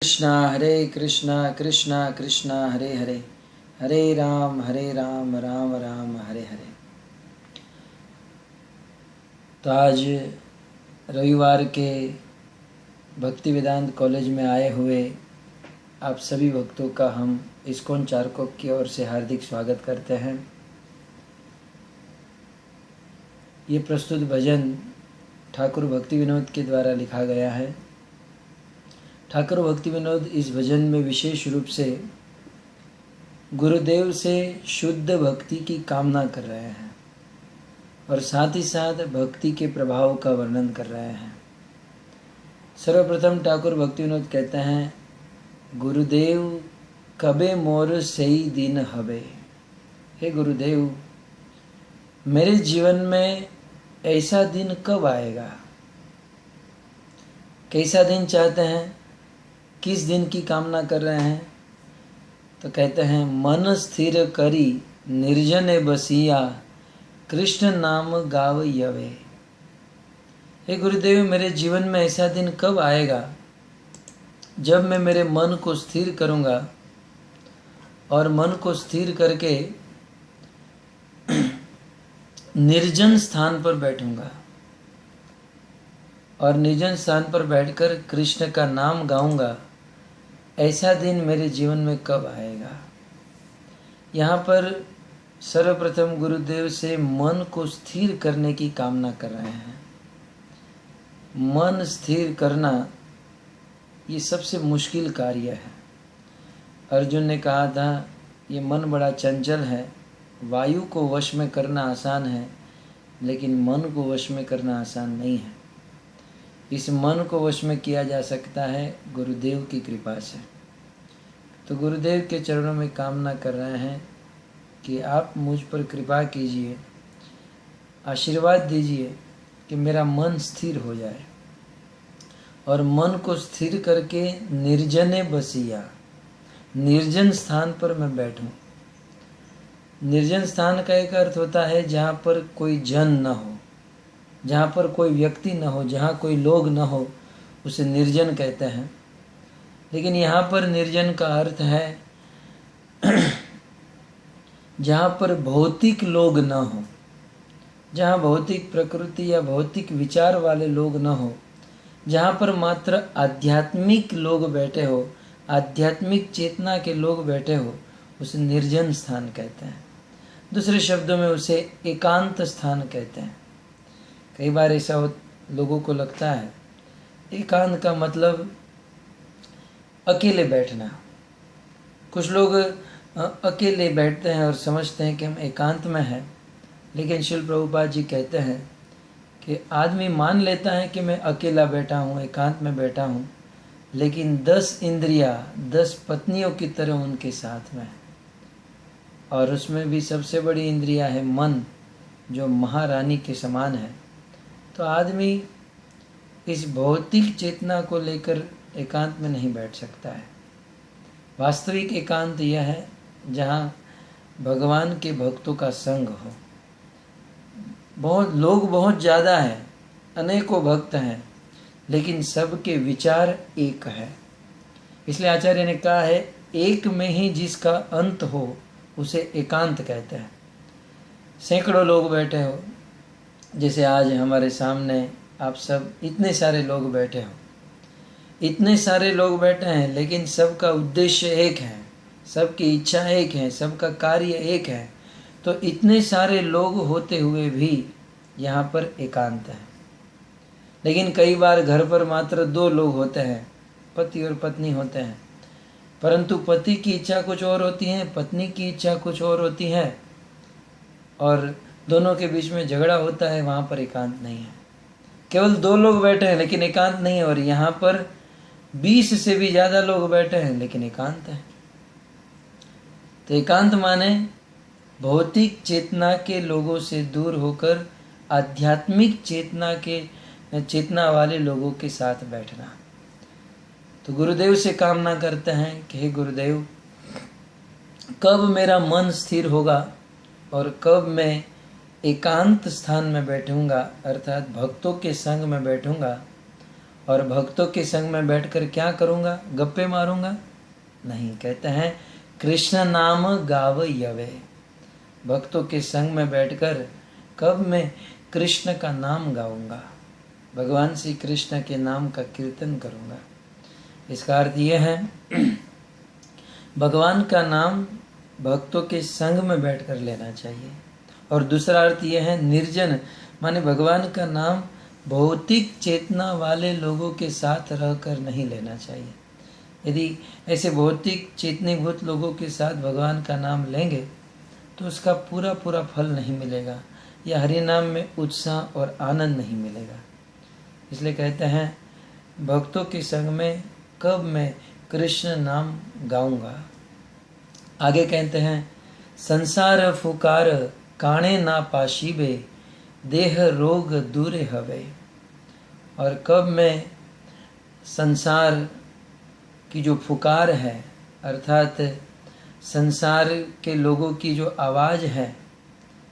कृष्णा कृष्णा कृष्णा हरे हरे, हरे राम राम राम हरे हरे। तो आज रविवार के भक्ति वेदांत कॉलेज में आए हुए आप सभी भक्तों का हम इस्कॉन चारकोप की ओर से हार्दिक स्वागत करते हैं। ये प्रस्तुत भजन ठाकुर भक्ति विनोद के द्वारा लिखा गया है। ठाकुर भक्ति विनोद इस भजन में विशेष रूप से गुरुदेव से शुद्ध भक्ति की कामना कर रहे हैं और साथ ही साथ भक्ति के प्रभाव का वर्णन कर रहे हैं। सर्वप्रथम ठाकुर भक्ति विनोद कहते हैं, गुरुदेव कबे मोर सही दिन हवे। हे गुरुदेव, मेरे जीवन में ऐसा दिन कब आएगा। कैसा दिन चाहते हैं, किस दिन की कामना कर रहे हैं? तो कहते हैं, मन स्थिर करी निर्जने बसिया कृष्ण नाम गाव यवे। हे गुरुदेव, मेरे जीवन में ऐसा दिन कब आएगा जब मैं मेरे मन को स्थिर करूंगा और मन को स्थिर करके निर्जन स्थान पर बैठूंगा और निर्जन स्थान पर बैठकर कृष्ण का नाम गाऊंगा। ऐसा दिन मेरे जीवन में कब आएगा। यहाँ पर सर्वप्रथम गुरुदेव से मन को स्थिर करने की कामना कर रहे हैं। मन स्थिर करना ये सबसे मुश्किल कार्य है। अर्जुन ने कहा था, ये मन बड़ा चंचल है, वायु को वश में करना आसान है लेकिन मन को वश में करना आसान नहीं है। इस मन को वश में किया जा सकता है गुरुदेव की कृपा से। तो गुरुदेव के चरणों में कामना कर रहे हैं कि आप मुझ पर कृपा कीजिए, आशीर्वाद दीजिए कि मेरा मन स्थिर हो जाए और मन को स्थिर करके निर्जने बसिया, निर्जन स्थान पर मैं बैठूं। निर्जन स्थान का एक अर्थ होता है जहाँ पर कोई जन न हो, जहाँ पर कोई व्यक्ति न हो, जहाँ कोई लोग न हो, उसे निर्जन कहते हैं। लेकिन यहाँ पर निर्जन का अर्थ है जहाँ पर भौतिक लोग न हो, जहाँ भौतिक प्रकृति या भौतिक विचार वाले लोग न हो, जहाँ पर मात्र आध्यात्मिक लोग बैठे हो, आध्यात्मिक चेतना के लोग बैठे हो, उसे निर्जन स्थान कहते हैं। दूसरे शब्दों में उसे एकांत स्थान कहते हैं। कई बार ऐसा लोगों को लगता है एकांत का मतलब अकेले बैठना। कुछ लोग अकेले बैठते हैं और समझते हैं कि हम एकांत में हैं, लेकिन श्रील प्रभुपाद जी कहते हैं कि आदमी मान लेता है कि मैं अकेला बैठा हूँ, एकांत में बैठा हूँ, लेकिन 10 इंद्रियाँ 10 पत्नियों की तरह उनके साथ में है। और उसमें भी सबसे बड़ी इंद्रिया है मन, जो महारानी के समान है। तो आदमी इस भौतिक चेतना को लेकर एकांत में नहीं बैठ सकता है। वास्तविक एकांत यह है जहाँ भगवान के भक्तों का संग हो। बहुत ज़्यादा हैं, अनेकों भक्त हैं, लेकिन सबके विचार एक है। इसलिए आचार्य ने कहा है, एक में ही जिसका अंत हो उसे एकांत कहते हैं। सैकड़ों लोग बैठे हो, जैसे आज हमारे सामने आप सब इतने सारे लोग बैठे हो, इतने सारे लोग बैठे हैं, लेकिन सबका उद्देश्य एक है, सबकी इच्छा एक है, सबका कार्य एक है। तो इतने सारे लोग होते हुए भी यहाँ पर एकांत है। लेकिन कई बार घर पर मात्र 2 लोग होते हैं, पति और पत्नी होते हैं, परंतु पति की इच्छा कुछ और होती है, पत्नी की इच्छा कुछ और होती है और दोनों के बीच में झगड़ा होता है। वहाँ पर एकांत नहीं है। केवल 2 लोग बैठे हैं लेकिन एकांत नहीं है, और यहाँ पर 20 से भी ज़्यादा लोग बैठे हैं लेकिन एकांत है। तो एकांत माने भौतिक चेतना के लोगों से दूर होकर आध्यात्मिक चेतना वाले लोगों के साथ बैठना। तो गुरुदेव से कामना करते हैं कि हे गुरुदेव, कब मेरा मन स्थिर होगा और कब मैं एकांत स्थान में बैठूंगा, अर्थात भक्तों के संग में बैठूंगा और भक्तों के संग में बैठकर क्या करूँगा, गप्पे मारूंगा? नहीं, कहते हैं कृष्ण नाम गाव यवे। भक्तों के संग में बैठकर कब मैं कृष्ण का नाम गाऊंगा, भगवान श्री कृष्ण के नाम का कीर्तन करूंगा। इसका अर्थ यह है भगवान का नाम भक्तों के संग में बैठकर लेना चाहिए। और दूसरा अर्थ यह है निर्जन, माने भगवान का नाम भौतिक चेतना वाले लोगों के साथ रहकर नहीं लेना चाहिए। यदि ऐसे भौतिक चेतनीभूत लोगों के साथ भगवान का नाम लेंगे तो उसका पूरा पूरा फल नहीं मिलेगा, या हरि नाम में उत्साह और आनंद नहीं मिलेगा। इसलिए कहते हैं भक्तों के संग में कब मैं कृष्ण नाम गाऊंगा। आगे कहते हैं संसार फुकार काणे ना पाशीबे, देह रोग दूरे हवे। और कब मैं संसार की जो फुकार है, अर्थात संसार के लोगों की जो आवाज़ है,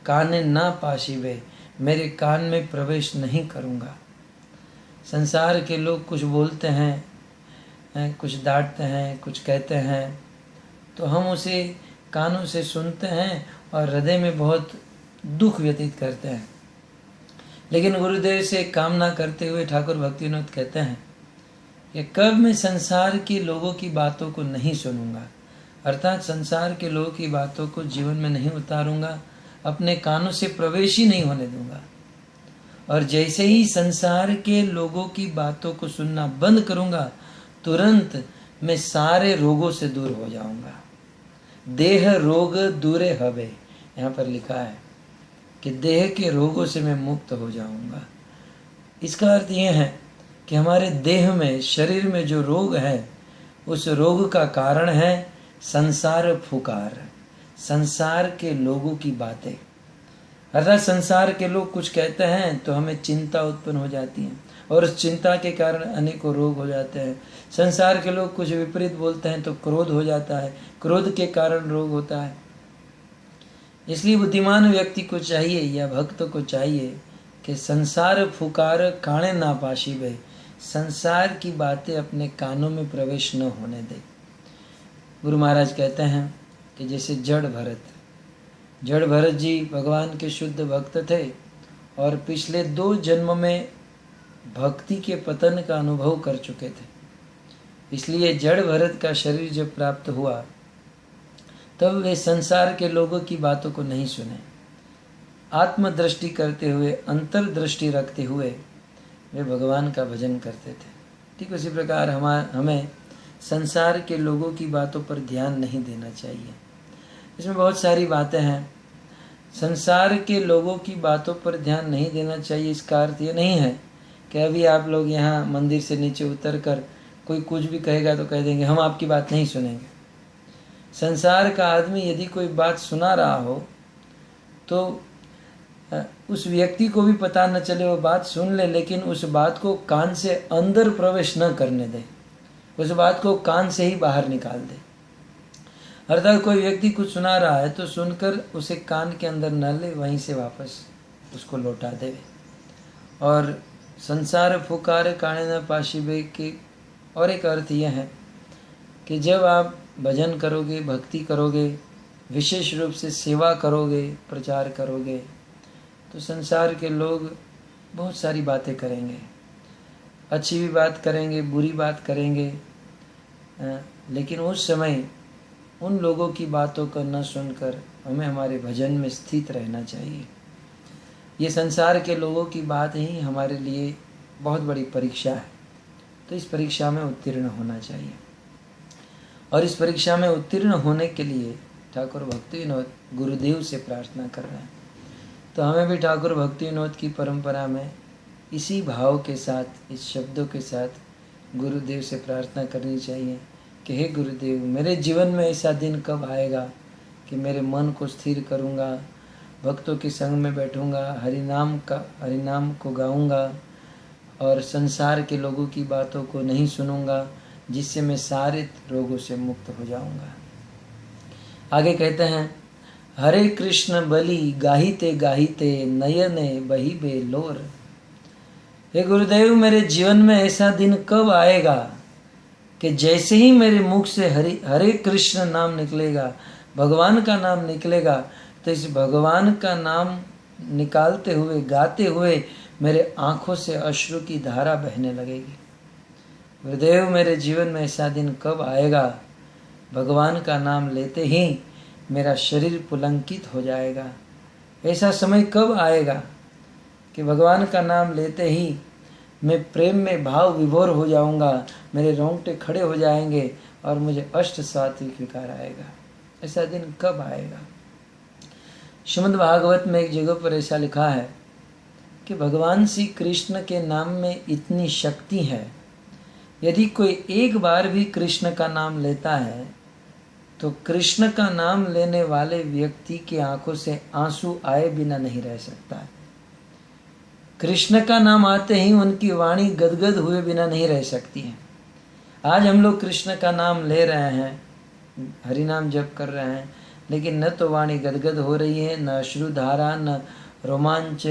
काने ना पाशीबे, मेरे कान में प्रवेश नहीं करूँगा। संसार के लोग कुछ बोलते हैं, कुछ डांटते हैं, कुछ कहते हैं, तो हम उसे कानों से सुनते हैं और हृदय में बहुत दुख व्यतीत करते हैं। लेकिन गुरुदेव से कामना करते हुए ठाकुर भक्तिविनोद कहते हैं कि कब मैं संसार के लोगों की बातों को नहीं सुनूंगा, अर्थात संसार के लोगों की बातों को जीवन में नहीं उतारूंगा, अपने कानों से प्रवेश ही नहीं होने दूंगा। और जैसे ही संसार के लोगों की बातों को सुनना बंद करूंगा, तुरंत मैं सारे रोगों से दूर हो जाऊंगा। देह रोग दूरे हवे, यहाँ पर लिखा है कि देह के रोगों से मैं मुक्त हो जाऊंगा। इसका अर्थ यह है कि हमारे देह में, शरीर में जो रोग है, उस रोग का कारण है संसार फुकार, संसार के लोगों की बातें। अर्थात संसार के लोग कुछ कहते हैं तो हमें चिंता उत्पन्न हो जाती है, और उस चिंता के कारण अनेकों रोग हो जाते हैं। संसार के लोग कुछ विपरीत बोलते हैं तो क्रोध हो जाता है, क्रोध के कारण रोग होता है। इसलिए बुद्धिमान व्यक्ति को चाहिए, या भक्त को चाहिए कि संसार फुकार काणे ना पाशीबे, संसार की बातें अपने कानों में प्रवेश न होने दे। गुरु महाराज कहते हैं कि जैसे जड़ भरत जी भगवान के शुद्ध भक्त थे और पिछले 2 जन्म में भक्ति के पतन का अनुभव कर चुके थे। इसलिए जड़ भरत का शरीर जब प्राप्त हुआ तब वे संसार के लोगों की बातों को नहीं सुने। आत्मदृष्टि करते हुए, अंतर्दृष्टि रखते हुए वे भगवान का भजन करते थे। ठीक उसी प्रकार हमें संसार के लोगों की बातों पर ध्यान नहीं देना चाहिए। इसमें बहुत सारी बातें हैं। संसार के लोगों की बातों पर ध्यान नहीं देना चाहिए, इसका अर्थ ये नहीं है कि अभी आप लोग यहाँ मंदिर से नीचे उतर कर कोई कुछ भी कहेगा तो कह देंगे हम आपकी बात नहीं सुनेंगे। संसार का आदमी यदि कोई बात सुना रहा हो तो उस व्यक्ति को भी पता न चले, वो बात सुन ले, लेकिन उस बात को कान से अंदर प्रवेश न करने दे, उस बात को कान से ही बाहर निकाल दे। अर्थात कोई व्यक्ति कुछ सुना रहा है तो सुनकर उसे कान के अंदर न ले, वहीं से वापस उसको लौटा दे। और संसार फुकार काणे न पाशीबे के और एक अर्थ यह है कि जब आप भजन करोगे, भक्ति करोगे, विशेष रूप से सेवा करोगे, प्रचार करोगे, तो संसार के लोग बहुत सारी बातें करेंगे, अच्छी भी बात करेंगे, बुरी बात करेंगे, लेकिन उस समय उन लोगों की बातों को न सुनकर हमें हमारे भजन में स्थित रहना चाहिए। ये संसार के लोगों की बात ही हमारे लिए बहुत बड़ी परीक्षा है, तो इस परीक्षा में उत्तीर्ण होना चाहिए। और इस परीक्षा में उत्तीर्ण होने के लिए ठाकुर भक्तिविनोद गुरुदेव से प्रार्थना कर रहे हैं। तो हमें भी ठाकुर भक्तिविनोद की परंपरा में इसी भाव के साथ, इस शब्दों के साथ गुरुदेव से प्रार्थना करनी चाहिए कि हे गुरुदेव, मेरे जीवन में ऐसा दिन कब आएगा कि मेरे मन को स्थिर करूँगा, भक्तों के संग में बैठूँगा, हरिनाम को गाऊँगा और संसार के लोगों की बातों को नहीं सुनूँगा, जिससे मैं सारे रोगों से मुक्त हो जाऊँगा। आगे कहते हैं हरे कृष्ण बलि गाहिते गाहिते नयने बहिबे लोर। हे गुरुदेव, मेरे जीवन में ऐसा दिन कब आएगा कि जैसे ही मेरे मुख से हरे कृष्ण नाम निकलेगा, भगवान का नाम निकलेगा, तो इस भगवान का नाम निकालते हुए, गाते हुए मेरे आंखों से अश्रु की धारा बहने लगेगी। गुरुदेव, मेरे जीवन में ऐसा दिन कब आएगा, भगवान का नाम लेते ही मेरा शरीर पुलंकित हो जाएगा। ऐसा समय कब आएगा कि भगवान का नाम लेते ही मैं प्रेम में भाव विभोर हो जाऊंगा, मेरे रोंगटे खड़े हो जाएंगे और मुझे अष्ट सात्विक विकार आएगा। ऐसा दिन कब आएगा? श्रीमद् भागवत में एक जगह पर ऐसा लिखा है कि भगवान श्री कृष्ण के नाम में इतनी शक्ति है, यदि कोई एक बार भी कृष्ण का नाम लेता है तो कृष्ण का नाम लेने वाले व्यक्ति की आंखों से आंसू आए बिना नहीं रह सकता है। कृष्ण का नाम आते ही उनकी वाणी गदगद हुए बिना नहीं रह सकती है। आज हम लोग कृष्ण का नाम ले रहे हैं, हरि नाम जप कर रहे हैं, लेकिन न तो वाणी गदगद हो रही है, न अश्रुधारा, न रोमांच,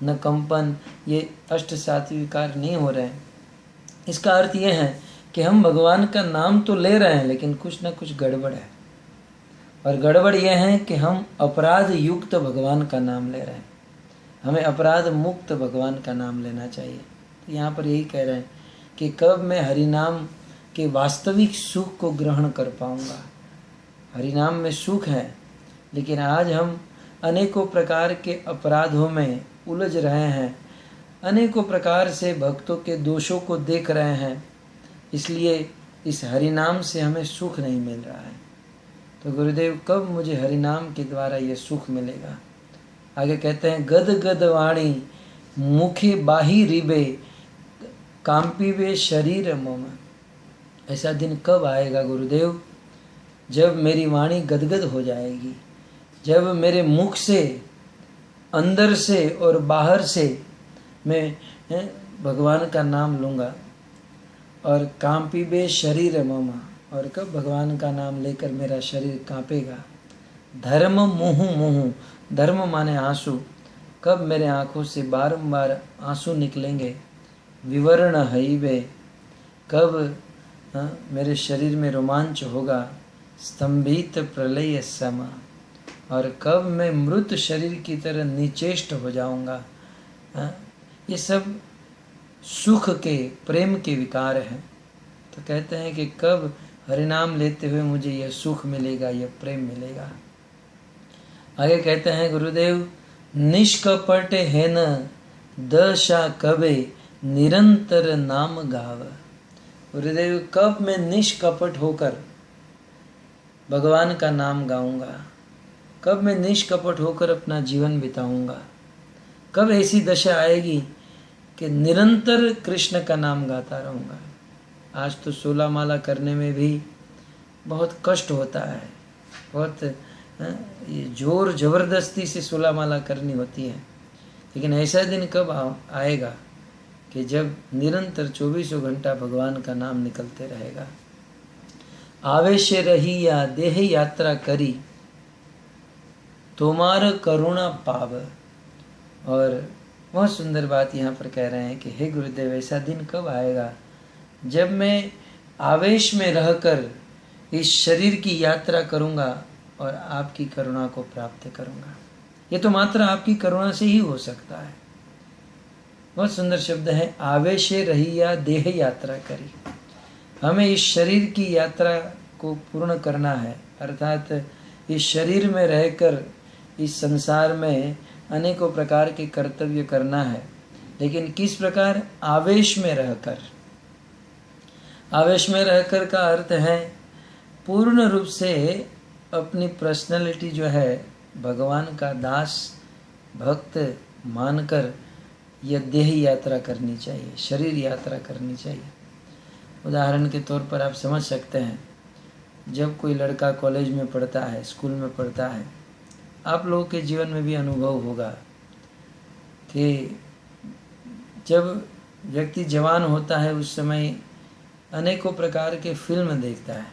न कंपन, ये अष्ट सात्विक विकार नहीं हो रहे हैं। इसका अर्थ यह है कि हम भगवान का नाम तो ले रहे हैं, लेकिन कुछ न कुछ गड़बड़ है। और गड़बड़ यह है कि हम अपराध युक्त भगवान का नाम ले रहे हैं। हमें अपराध मुक्त भगवान का नाम लेना चाहिए। तो यहाँ पर यही कह रहे हैं कि कब मैं हरिनाम के वास्तविक सुख को ग्रहण कर पाऊँगा। हरिनाम में सुख है, लेकिन आज हम अनेकों प्रकार के अपराधों में उलझ रहे हैं, अनेकों प्रकार से भक्तों के दोषों को देख रहे हैं, इसलिए इस हरिनाम से हमें सुख नहीं मिल रहा है। तो गुरुदेव, कब मुझे हरिनाम के द्वारा ये सुख मिलेगा? आगे कहते हैं, गद गद वाणी मुखे बाही रिबे कांपीबे शरीर मम। ऐसा दिन कब आएगा गुरुदेव, जब मेरी वाणी गदगद हो जाएगी, जब मेरे मुख से, अंदर से और बाहर से मैं भगवान का नाम लूँगा। और कांपीबे शरीर मम, और कब भगवान का नाम लेकर मेरा शरीर कांपेगा। धर्म मुहु मुहु, धर्म माने आंसू, कब मेरे आँखों से बारंबार आंसू निकलेंगे। विवर्ण हईबे, कब मेरे शरीर में रोमांच होगा। स्तंभित प्रलय समा, और कब मैं मृत शरीर की तरह निचेष्ट हो जाऊंगा। ये सब सुख के, प्रेम के विकार हैं। तो कहते हैं कि कब हरिनाम लेते हुए मुझे यह सुख मिलेगा, यह प्रेम मिलेगा। आगे कहते हैं गुरुदेव, निष्कपट है न दशा कबे निरंतर नाम गाव। गुरुदेव, कब मैं निष्कपट होकर भगवान का नाम गाऊंगा, कब मैं निष्कपट होकर अपना जीवन बिताऊंगा, कब ऐसी दशा आएगी कि निरंतर कृष्ण का नाम गाता रहूंगा। आज तो 16 माला करने में भी बहुत कष्ट होता है, बहुत ये जोर जबरदस्ती से 16 माला करनी होती है। लेकिन ऐसा दिन कब आएगा कि जब निरंतर 24 घंटा भगवान का नाम निकलते रहेगा। आवेश रही या देह यात्रा करी तोमार करुणा पाव। और बहुत सुंदर बात यहाँ पर कह रहे हैं कि हे गुरुदेव, ऐसा दिन कब आएगा जब मैं आवेश में रहकर इस शरीर की यात्रा करूँगा और आपकी करुणा को प्राप्त करूँगा। ये तो मात्र आपकी करुणा से ही हो सकता है। बहुत सुंदर शब्द है, आवेश रही या देह यात्रा करी। हमें इस शरीर की यात्रा को पूर्ण करना है, अर्थात इस शरीर में रहकर इस संसार में अनेकों प्रकार के कर्तव्य करना है। लेकिन किस प्रकार? आवेश में रहकर। आवेश में रहकर का अर्थ है पूर्ण रूप से अपनी पर्सनैलिटी जो है भगवान का दास भक्त मानकर यह देह यात्रा करनी चाहिए, शरीर यात्रा करनी चाहिए। उदाहरण के तौर पर आप समझ सकते हैं, जब कोई लड़का कॉलेज में पढ़ता है, स्कूल में पढ़ता है, आप लोगों के जीवन में भी अनुभव होगा कि जब व्यक्ति जवान होता है उस समय अनेकों प्रकार के फिल्म देखता है,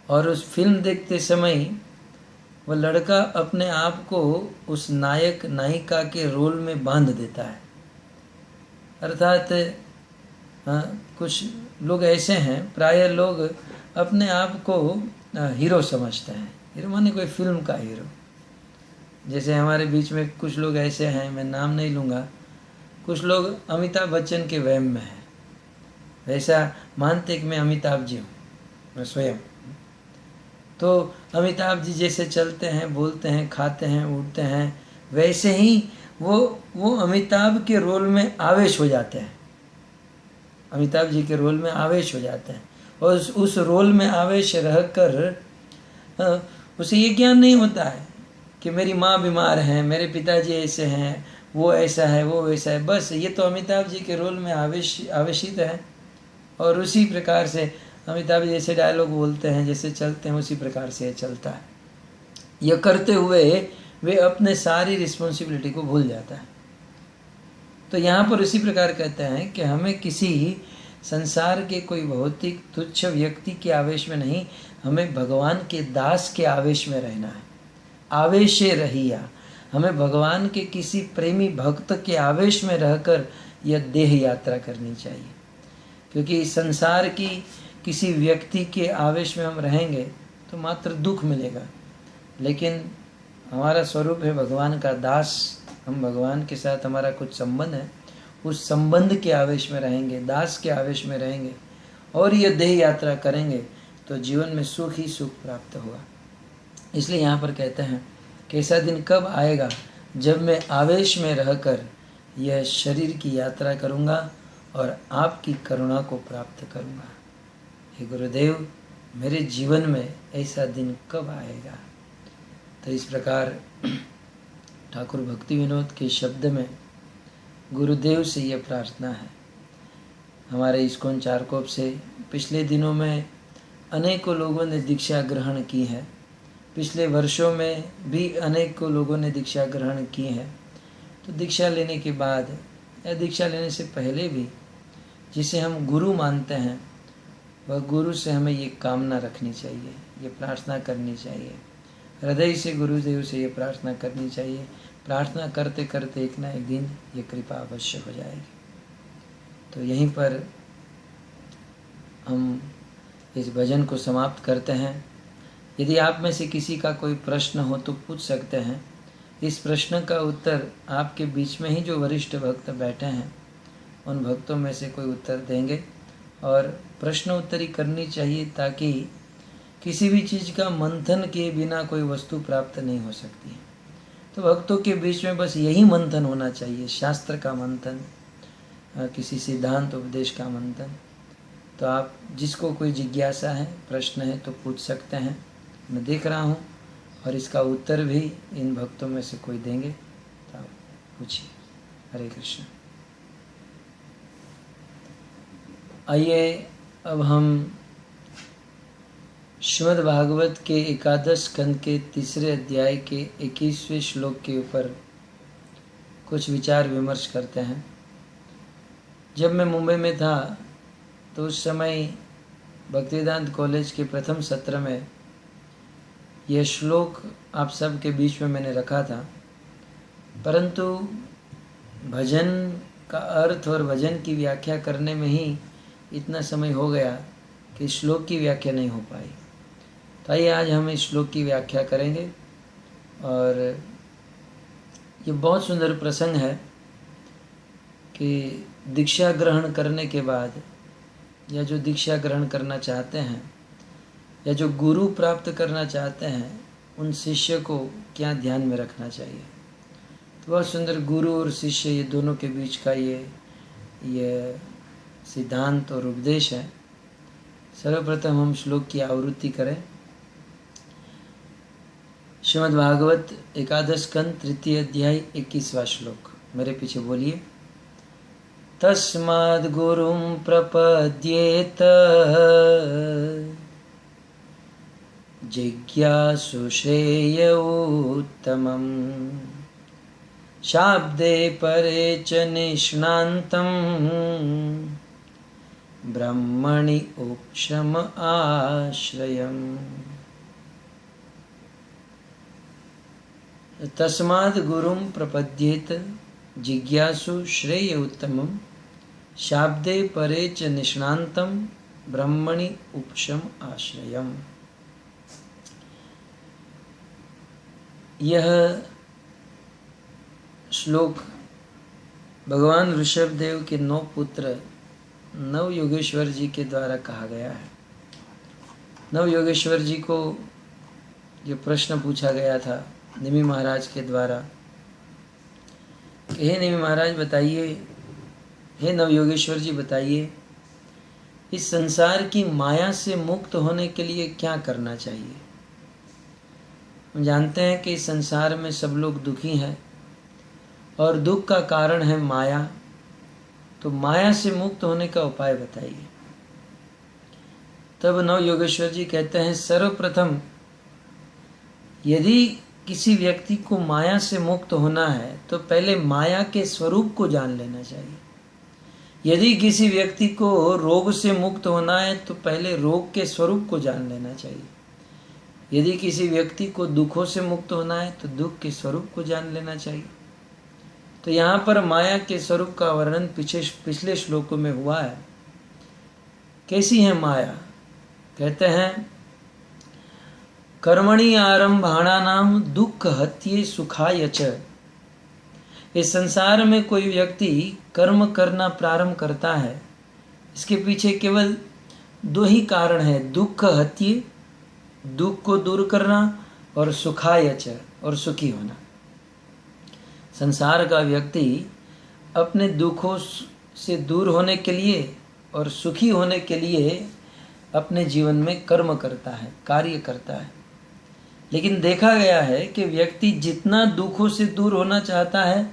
और उस फिल्म देखते समय वह लड़का अपने आप को उस नायक नायिका के रोल में बांध देता है। अर्थात कुछ लोग ऐसे हैं, प्राय लोग अपने आप को हीरो समझते हैं। हीरो माने कोई फिल्म का हीरो। जैसे हमारे बीच में कुछ लोग ऐसे हैं, मैं नाम नहीं लूँगा, कुछ लोग अमिताभ बच्चन के वहम में हैं, वैसा मानते कि मैं अमिताभ जी हूँ, मैं स्वयं। तो अमिताभ जी जैसे चलते हैं, बोलते हैं, खाते हैं, उठते हैं, वैसे ही वो अमिताभ के रोल में आवेश हो जाते हैं, अमिताभ जी के रोल में आवेश हो जाते हैं। और उस रोल में आवेश रहकर उसे ये ज्ञान नहीं होता है कि मेरी माँ बीमार है, मेरे पिताजी ऐसे हैं, वो ऐसा है, वो वैसा है। बस ये तो अमिताभ जी के रोल में आवेशित है, और उसी प्रकार से अमिताभ जी जैसे डायलॉग बोलते हैं, जैसे चलते हैं, उसी प्रकार से चलता है। यह करते हुए वे अपने सारी रिस्पॉन्सिबिलिटी को भूल जाता है। तो यहाँ पर उसी प्रकार कहते हैं कि हमें किसी संसार के कोई भौतिक तुच्छ व्यक्ति के आवेश में नहीं, हमें भगवान के दास के आवेश में रहना है। आवेशे रहिया, हमें भगवान के किसी प्रेमी भक्त के आवेश में रहकर यह देह यात्रा करनी चाहिए। क्योंकि संसार की किसी व्यक्ति के आवेश में हम रहेंगे तो मात्र दुख मिलेगा, लेकिन हमारा स्वरूप है भगवान का दास, हम भगवान के साथ हमारा कुछ संबंध है, उस संबंध के आवेश में रहेंगे, दास के आवेश में रहेंगे और ये देह यात्रा करेंगे तो जीवन में सुख ही सुख प्राप्त होगा। इसलिए यहाँ पर कहते हैं कि ऐसा दिन कब आएगा जब मैं आवेश में रहकर यह शरीर की यात्रा करूँगा और आपकी करुणा को प्राप्त करूँगा। हे गुरुदेव, मेरे जीवन में ऐसा दिन कब आएगा। तो इस प्रकार ठाकुर भक्ति विनोद के शब्द में गुरुदेव से यह प्रार्थना है। हमारे इस्कॉन चारकोप से पिछले दिनों में अनेकों लोगों ने दीक्षा ग्रहण की है, पिछले वर्षों में भी अनेकों लोगों ने दीक्षा ग्रहण की है। तो दीक्षा लेने के बाद या दीक्षा लेने से पहले भी जिसे हम गुरु मानते हैं, वह गुरु से हमें ये कामना रखनी चाहिए, ये प्रार्थना करनी चाहिए, हृदय से गुरुदेव से ये प्रार्थना करनी चाहिए। प्रार्थना करते करते एक ना एक दिन ये कृपा अवश्य हो जाएगी। तो यहीं पर हम इस भजन को समाप्त करते हैं। यदि आप में से किसी का कोई प्रश्न हो तो पूछ सकते हैं। इस प्रश्न का उत्तर आपके बीच में ही जो वरिष्ठ भक्त बैठे हैं उन भक्तों में से कोई उत्तर देंगे, और प्रश्न उत्तरी करनी चाहिए ताकि किसी भी चीज़ का मंथन किए बिना कोई वस्तु प्राप्त नहीं हो सकती है। तो भक्तों के बीच में बस यही मंथन होना चाहिए, शास्त्र का मंथन, किसी सिद्धांत उपदेश का मंथन। तो आप जिसको कोई जिज्ञासा है, प्रश्न है तो पूछ सकते हैं। मैं देख रहा हूँ और इसका उत्तर भी इन भक्तों में से कोई देंगे, तो आप पूछिए। हरे कृष्ण। आइए अब हम श्रीमद् भागवत के एकादश स्कंद के 3 अध्याय के 21वें श्लोक के ऊपर कुछ विचार विमर्श करते हैं। जब मैं मुंबई में था तो उस समय भक्तिवेदांत कॉलेज के प्रथम सत्र में यह श्लोक आप सब के बीच में मैंने रखा था, परंतु भजन का अर्थ और भजन की व्याख्या करने में ही इतना समय हो गया कि श्लोक की व्याख्या नहीं हो पाई। तो आइए आज हम इस श्लोक की व्याख्या करेंगे। और ये बहुत सुंदर प्रसंग है कि दीक्षा ग्रहण करने के बाद या जो दीक्षा ग्रहण करना चाहते हैं या जो गुरु प्राप्त करना चाहते हैं उन शिष्य को क्या ध्यान में रखना चाहिए। तो बहुत सुंदर गुरु और शिष्य ये दोनों के बीच का ये सिद्धांत और उपदेश है। सर्वप्रथम हम श्लोक की आवृत्ति करें। श्रीमद् भागवत एकादश स्कंद 3 अध्याय 21वां श्लोक। मेरे पीछे बोलिए। तस्माद् गुरुं प्रपद्येत जिज्ञासु श्रेय उत्तमम् शाब्दे परे च निष्णान्तं ब्रह्मणि उपशम आश्रयम्। तस्माद् गुरुं प्रपद्येत जिज्ञासु श्रेय उत्तमम् शाब्दे परे च निष्णान्तम ब्रह्मणि उपशम आश्रयम। यह श्लोक भगवान ऋषभदेव के 9 पुत्र नव योगेश्वर जी के द्वारा कहा गया है। नव योगेश्वर जी को जो प्रश्न पूछा गया था निमि महाराज के द्वारा, हे निमि महाराज बताइए, हे नव योगेश्वर जी बताइए, इस संसार की माया से मुक्त होने के लिए क्या करना चाहिए। हम जानते हैं कि इस संसार में सब लोग दुखी हैं और दुख का कारण है माया, तो माया से मुक्त होने का उपाय बताइए। तब नव योगेश्वर जी कहते हैं, सर्वप्रथम यदि किसी व्यक्ति को माया से मुक्त होना है तो पहले माया के स्वरूप को जान लेना चाहिए। यदि किसी व्यक्ति को रोग से मुक्त होना है तो पहले रोग के स्वरूप को जान लेना चाहिए। यदि किसी व्यक्ति को दुखों से मुक्त होना है तो दुख के स्वरूप को जान लेना चाहिए। तो यहाँ पर माया के स्वरूप का वर्णन पिछले श्लोकों में हुआ है। कैसी है माया? कहते हैं, कर्मणि आरंभाणानाम दुख हत्ये सुखाय च। इस संसार में कोई व्यक्ति कर्म करना प्रारंभ करता है, इसके पीछे केवल 2 ही कारण है, दुख हत्ये, दुख को दूर करना, और सुखाय च, और सुखी होना। संसार का व्यक्ति अपने दुखों से दूर होने के लिए और सुखी होने के लिए अपने जीवन में कर्म करता है, कार्य करता है। लेकिन देखा गया है कि व्यक्ति जितना दुखों से दूर होना चाहता है,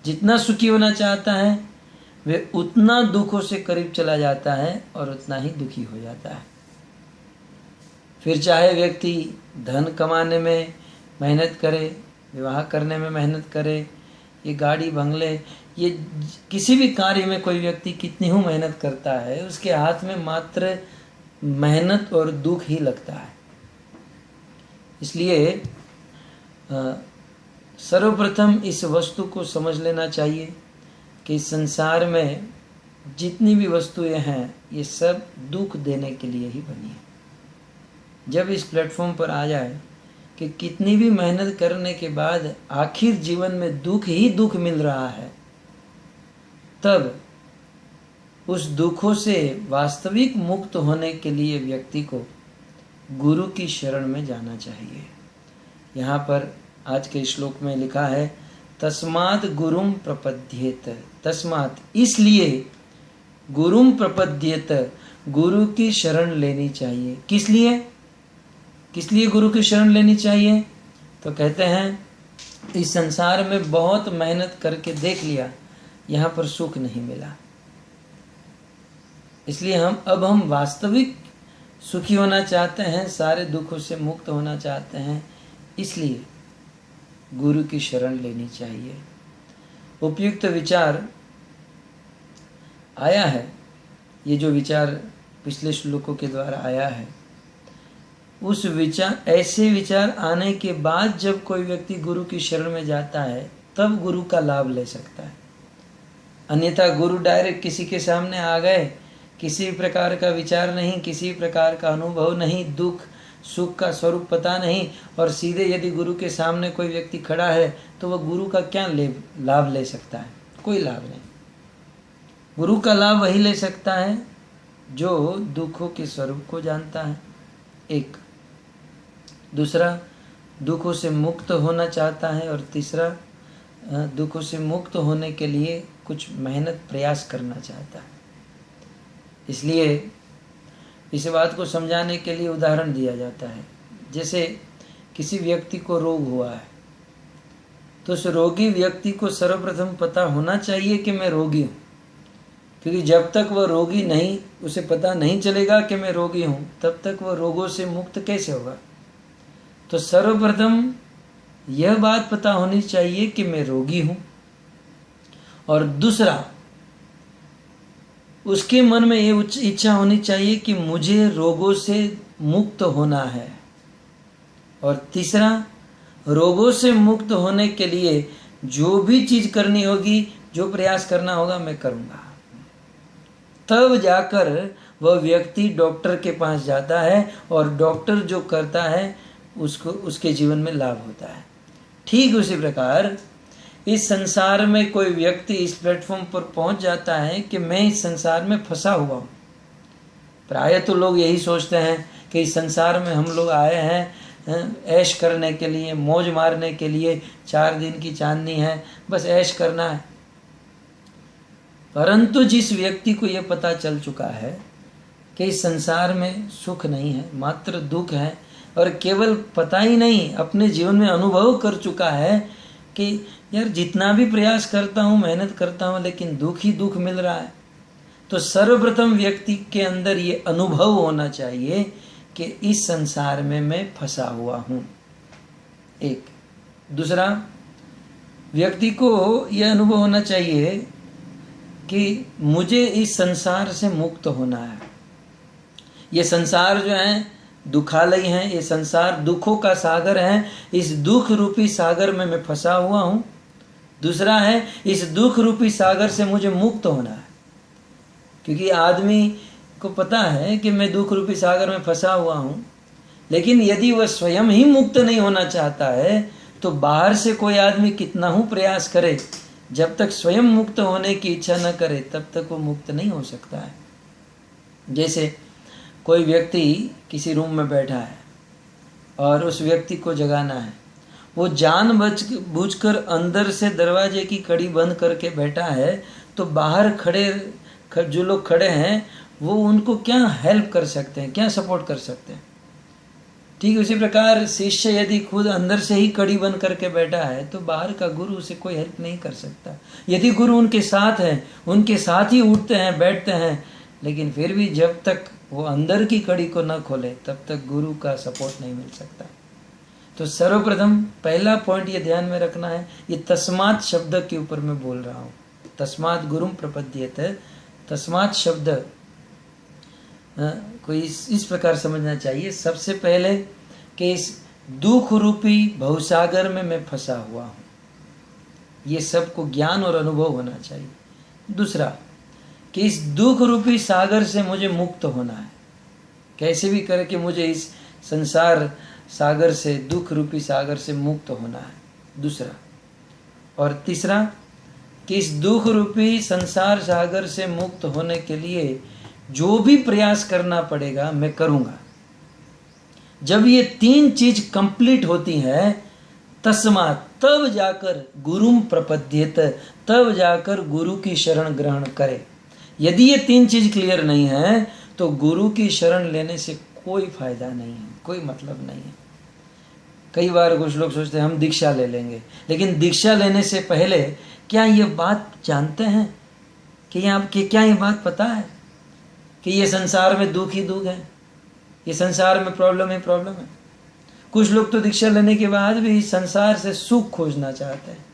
जितना सुखी होना चाहता है, वे उतना दुखों से करीब चला जाता है और उतना ही दुखी हो जाता है। फिर चाहे व्यक्ति धन कमाने में मेहनत करे, विवाह करने में मेहनत करे, ये गाड़ी बंगले, ये किसी भी कार्य में कोई व्यक्ति कितनी ही मेहनत करता है, उसके हाथ में मात्र मेहनत और दुख ही लगता है। इसलिए सर्वप्रथम इस वस्तु को समझ लेना चाहिए कि संसार में जितनी भी वस्तुएं हैं ये सब दुख देने के लिए ही बनी है। जब इस प्लेटफॉर्म पर आ जाए कि कितनी भी मेहनत करने के बाद आखिर जीवन में दुख ही दुख मिल रहा है, तब उस दुखों से वास्तविक मुक्त होने के लिए व्यक्ति को गुरु की शरण में जाना चाहिए। यहाँ पर आज के श्लोक में लिखा है, तस्मात् गुरुम प्रपद्येत। तस्मात् इसलिए गुरुम प्रपद्येत, गुरु की शरण लेनी चाहिए। किस लिए? किस लिए गुरु की शरण लेनी चाहिए? तो कहते हैं, इस संसार में बहुत मेहनत करके देख लिया, यहाँ पर सुख नहीं मिला, इसलिए हम वास्तविक सुखी होना चाहते हैं, सारे दुखों से मुक्त होना चाहते हैं, इसलिए गुरु की शरण लेनी चाहिए। उपयुक्त विचार आया है, ये जो विचार पिछले श्लोकों के द्वारा आया है, उस विचार, ऐसे विचार आने के बाद जब कोई व्यक्ति गुरु की शरण में जाता है तब गुरु का लाभ ले सकता है। अन्यथा गुरु डायरेक्ट किसी के सामने आ गए, किसी प्रकार का विचार नहीं, किसी प्रकार का अनुभव नहीं, दुख सुख का स्वरूप पता नहीं, और सीधे यदि गुरु के सामने कोई व्यक्ति खड़ा है तो वह गुरु का क्या लाभ ले सकता है? कोई लाभ नहीं। गुरु का लाभ वही ले सकता है जो दुखों के स्वरूप को जानता है, एक। दूसरा, दुखों से मुक्त होना चाहता है, और तीसरा, दुखों से मुक्त होने के लिए कुछ मेहनत प्रयास करना चाहता है। इसलिए इस बात को समझाने के लिए उदाहरण दिया जाता है। जैसे किसी व्यक्ति को रोग हुआ है तो उस रोगी व्यक्ति को सर्वप्रथम पता होना चाहिए कि मैं रोगी हूँ, क्योंकि जब तक वह रोगी नहीं, उसे पता नहीं चलेगा कि मैं रोगी हूँ, तब तक वह रोगों से मुक्त कैसे होगा। तो सर्वप्रथम यह बात पता होनी चाहिए कि मैं रोगी हूँ, और दूसरा, उसके मन में ये इच्छा होनी चाहिए कि मुझे रोगों से मुक्त होना है, और तीसरा, रोगों से मुक्त होने के लिए जो भी चीज करनी होगी, जो प्रयास करना होगा, मैं करूँगा। तब जाकर वह व्यक्ति डॉक्टर के पास जाता है और डॉक्टर जो करता है उसको उसके जीवन में लाभ होता है। ठीक उसी प्रकार इस संसार में कोई व्यक्ति इस प्लेटफॉर्म पर पहुंच जाता है कि मैं इस संसार में फंसा हुआ हूँ। प्रायः तो लोग यही सोचते हैं कि इस संसार में हम लोग आए हैं ऐश करने के लिए, मौज मारने के लिए, 4 दिन की चांदनी है, बस ऐश करना है। परंतु जिस व्यक्ति को यह पता चल चुका है कि इस संसार में सुख नहीं है, मात्र दुख है, और केवल पता ही नहीं अपने जीवन में अनुभव कर चुका है कि यार जितना भी प्रयास करता हूँ, मेहनत करता हूँ, लेकिन दुख ही दुख मिल रहा है, तो सर्वप्रथम व्यक्ति के अंदर ये अनुभव होना चाहिए कि इस संसार में मैं फंसा हुआ हूँ। एक दूसरा, व्यक्ति को यह अनुभव होना चाहिए कि मुझे इस संसार से मुक्त होना है। ये संसार जो है दुखालय है, ये संसार दुखों का सागर है, इस दुख रूपी सागर में मैं फंसा हुआ हूँ। दूसरा है, इस दुख रूपी सागर से मुझे मुक्त होना है, क्योंकि आदमी को पता है कि मैं दुख रूपी सागर में फंसा हुआ हूँ, लेकिन यदि वह स्वयं ही मुक्त नहीं होना चाहता है तो बाहर से कोई आदमी कितना ही प्रयास करे, जब तक स्वयं मुक्त होने की इच्छा न करे तब तक वो मुक्त नहीं हो सकता है। जैसे कोई व्यक्ति किसी रूम में बैठा है और उस व्यक्ति को जगाना है, वो जानबूझकर अंदर से दरवाजे की कड़ी बंद करके बैठा है, तो बाहर जो लोग खड़े हैं वो उनको क्या हेल्प कर सकते हैं, क्या सपोर्ट कर सकते हैं। ठीक उसी प्रकार शिष्य यदि खुद अंदर से ही कड़ी बंद करके बैठा है तो बाहर का गुरु उसे कोई हेल्प नहीं कर सकता। यदि गुरु उनके साथ है, उनके साथ ही उठते हैं बैठते हैं, लेकिन फिर भी जब तक वो अंदर की कड़ी को न खोले तब तक गुरु का सपोर्ट नहीं मिल सकता। तो सर्वप्रथम पहला पॉइंट ये ध्यान में रखना है, ये तस्मात् शब्द के ऊपर मैं बोल रहा हूँ। तस्मात् गुरुम प्रपद्येत, तस्मात् शब्द को इस प्रकार समझना चाहिए। सबसे पहले कि इस दुख रूपी भवसागर में मैं फंसा हुआ हूँ, ये सबको ज्ञान और अनुभव होना चाहिए। दूसरा कि इस दुख रूपी सागर से मुझे मुक्त होना है, कैसे भी करके मुझे इस संसार सागर से, दुख रूपी सागर से मुक्त होना है। दूसरा और तीसरा कि इस दुख रूपी संसार सागर से मुक्त होने के लिए जो भी प्रयास करना पड़ेगा मैं करूँगा। जब ये 3 चीज कंप्लीट होती है तस्मात्, तब जाकर गुरुम प्रपद्येत, तब जाकर गुरु की शरण ग्रहण करे। यदि ये 3 चीज क्लियर नहीं है तो गुरु की शरण लेने से कोई फायदा नहीं है, कोई मतलब नहीं है। कई बार कुछ लोग सोचते हैं हम दीक्षा ले लेंगे, लेकिन दीक्षा लेने से पहले क्या ये बात जानते हैं कि क्या ये बात पता है कि ये संसार में दुख ही दुख है, ये संसार में प्रॉब्लम ही प्रॉब्लम है। कुछ लोग तो दीक्षा लेने के बाद भी संसार से सुख खोजना चाहते हैं,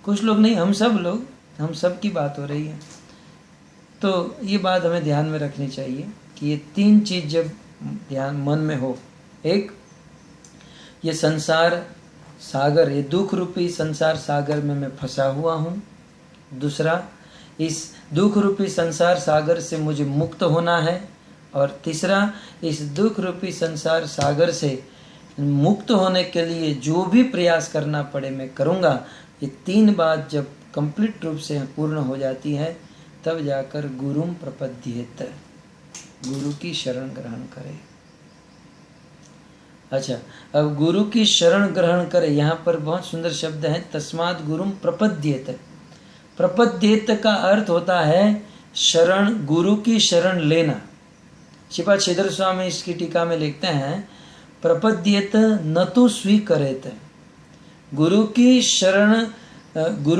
कुछ लोग नहीं, हम सब की बात हो रही है। तो ये बात हमें ध्यान में रखनी चाहिए कि ये 3 चीज जब ध्यान मन में हो, एक ये संसार सागर, ये दुख रूपी संसार सागर में मैं फंसा हुआ हूँ। दूसरा, इस दुख रूपी संसार सागर से मुझे मुक्त होना है। और तीसरा, इस दुख रूपी संसार सागर से मुक्त होने के लिए जो भी प्रयास करना पड़े मैं करूँगा। ये 3 बात जब कंप्लीट रूप से पूर्ण हो जाती है तब जाकर गुरुम प्रपद्येत, गुरु की शरण ग्रहण करे। अच्छा, अब गुरु की शरण ग्रहण करे, यहाँ पर बहुत सुंदर शब्द है, तस्मात् गुरुम प्रपद्येत। प्रपद्येत का अर्थ होता है शरण, गुरु की शरण लेना। श्रीपाद श्रीधर स्वामी इसकी टीका में लिखते हैं, प्रपद्येत न तो स्वीकरेत, गुरु